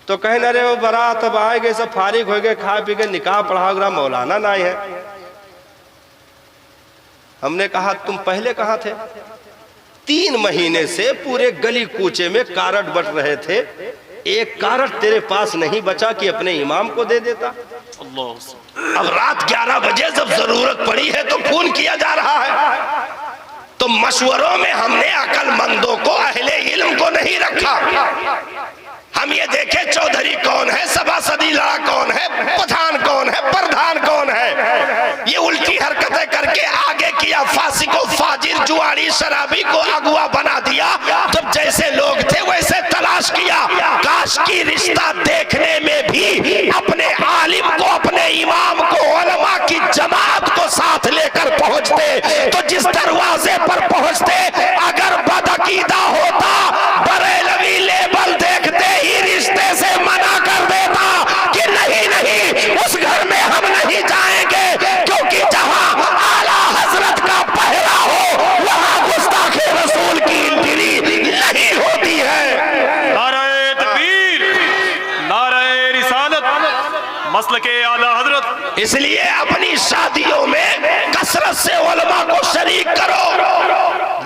तो कहें अरे वो बारात अब आए गए, सब फारिग हो गए, खा पी के निकाह पढ़ा, मौलाना नहीं है। हमने कहा तुम पहले कहाँ थे? 3 महीने से पूरे गली कूचे में कारट बट रहे थे, एक कारट तेरे पास नहीं बचा कि अपने इमाम को दे देता। अब रात 11 बजे जब जरूरत पड़ी है तो फोन किया जा रहा है। तो मशवरों में हमने अक्लमंदों को, अहले इल्म को नहीं रखा। हम ये देखे चौधरी कौन है, सभासदी लड़ा कौन है, प्रधान कौन है, प्रधान कौन है। ये उल्टी हरकतें करके आगे किया, फांसी को फाजिर, जुआरी, शराबी को अगुआ बना दिया। जब जैसे लोग थे वैसे तलाश किया। काश की रिश्ता देखने में भी अपने आलिम को, अपने इमाम को, उलमा की जमात को साथ लेकर पहुंचते, तो जिस दरवाजे पर पहुंचते अगर बदअकीदा होता, बरेलवी लेबल देखते ही रिश्ते से मना कर देता कि नहीं नहीं, उस घर में हम नहीं जाएंगे, क्योंकि जहां आला हजरत का पहरा हो वहां गुस्ताखे रसूल की एंट्री नहीं होती है। नारे तकबीर, नारे रिसालत, मसलके आला हजरत। इसलिए अपनी शादियों में कसरत से उलमा को शरीक करो।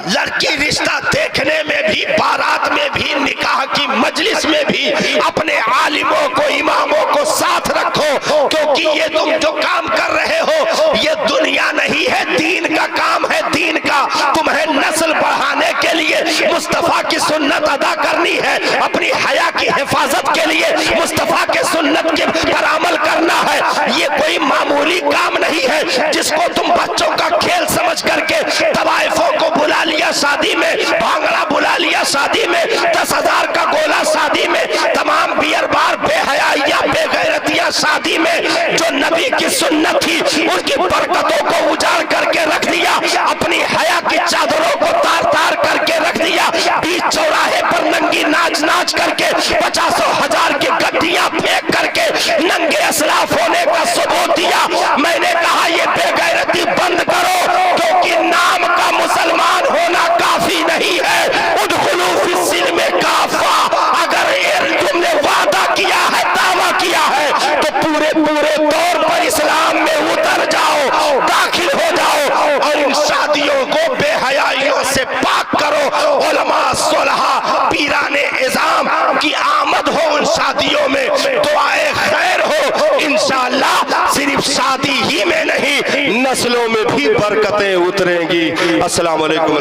लड़की रिश्ता देखने में भी, बारात में भी, निकाह की मजलिस में भी अपने आलिमों को, इमामों को साथ रखो, क्योंकि ये तुम जो काम कर रहे हो ये दुनिया नहीं है, दीन का काम है। दीन का तुम्हें नस्ल बढ़ाने के लिए मुस्तफा की सुन्नत अदा करनी है, अपनी हया की हिफाजत के लिए मुस्तफा के सुन्नत के पर अमल करना है। ये कोई मामूली काम नहीं है जिसको तुम बच्चों का खेल समझ करके तवाइफों को बुला लिया शादी में, भांगड़ा बुला लिया शादी में, 10,000 का गोला शादी में, तमाम बियर बार, बेहयाइया, बेगैरतिया शादी में। जो नबी की सुन्नत थी उनकी बरकतों को उजाड़ करके रख दिया, अपनी हया की चादरों को तार तार करके रख दिया, बीच चौराहे पर नंगी नाच नाच करके 50,000 की गड्डियां फेंक करके नंगे असलाफ होने का सबूत दिया। मैंने कहा ये बेगैरती बंद करो, क्योंकि नाम का मुसलमान होना काफी नहीं है। उदखुलू फिस्सिल्म काफा, अगर तुमने वादा किया है, दावा किया है, तो पूरे तौर पर इस्लाम में उतर जाओ, दाखिल हो जाओ और इन शादियों को बेहयाइयों से पाक करो। उलमा, सुलहा, पीराने इज़ाम की आमद हो उन शादियों में, दुआए खैर हो। इंशाअल्लाह सिर्फ शादी ही में नहीं, नस्लों में भी बरकतें उतरेंगी। अस्सलाम वालेकुम।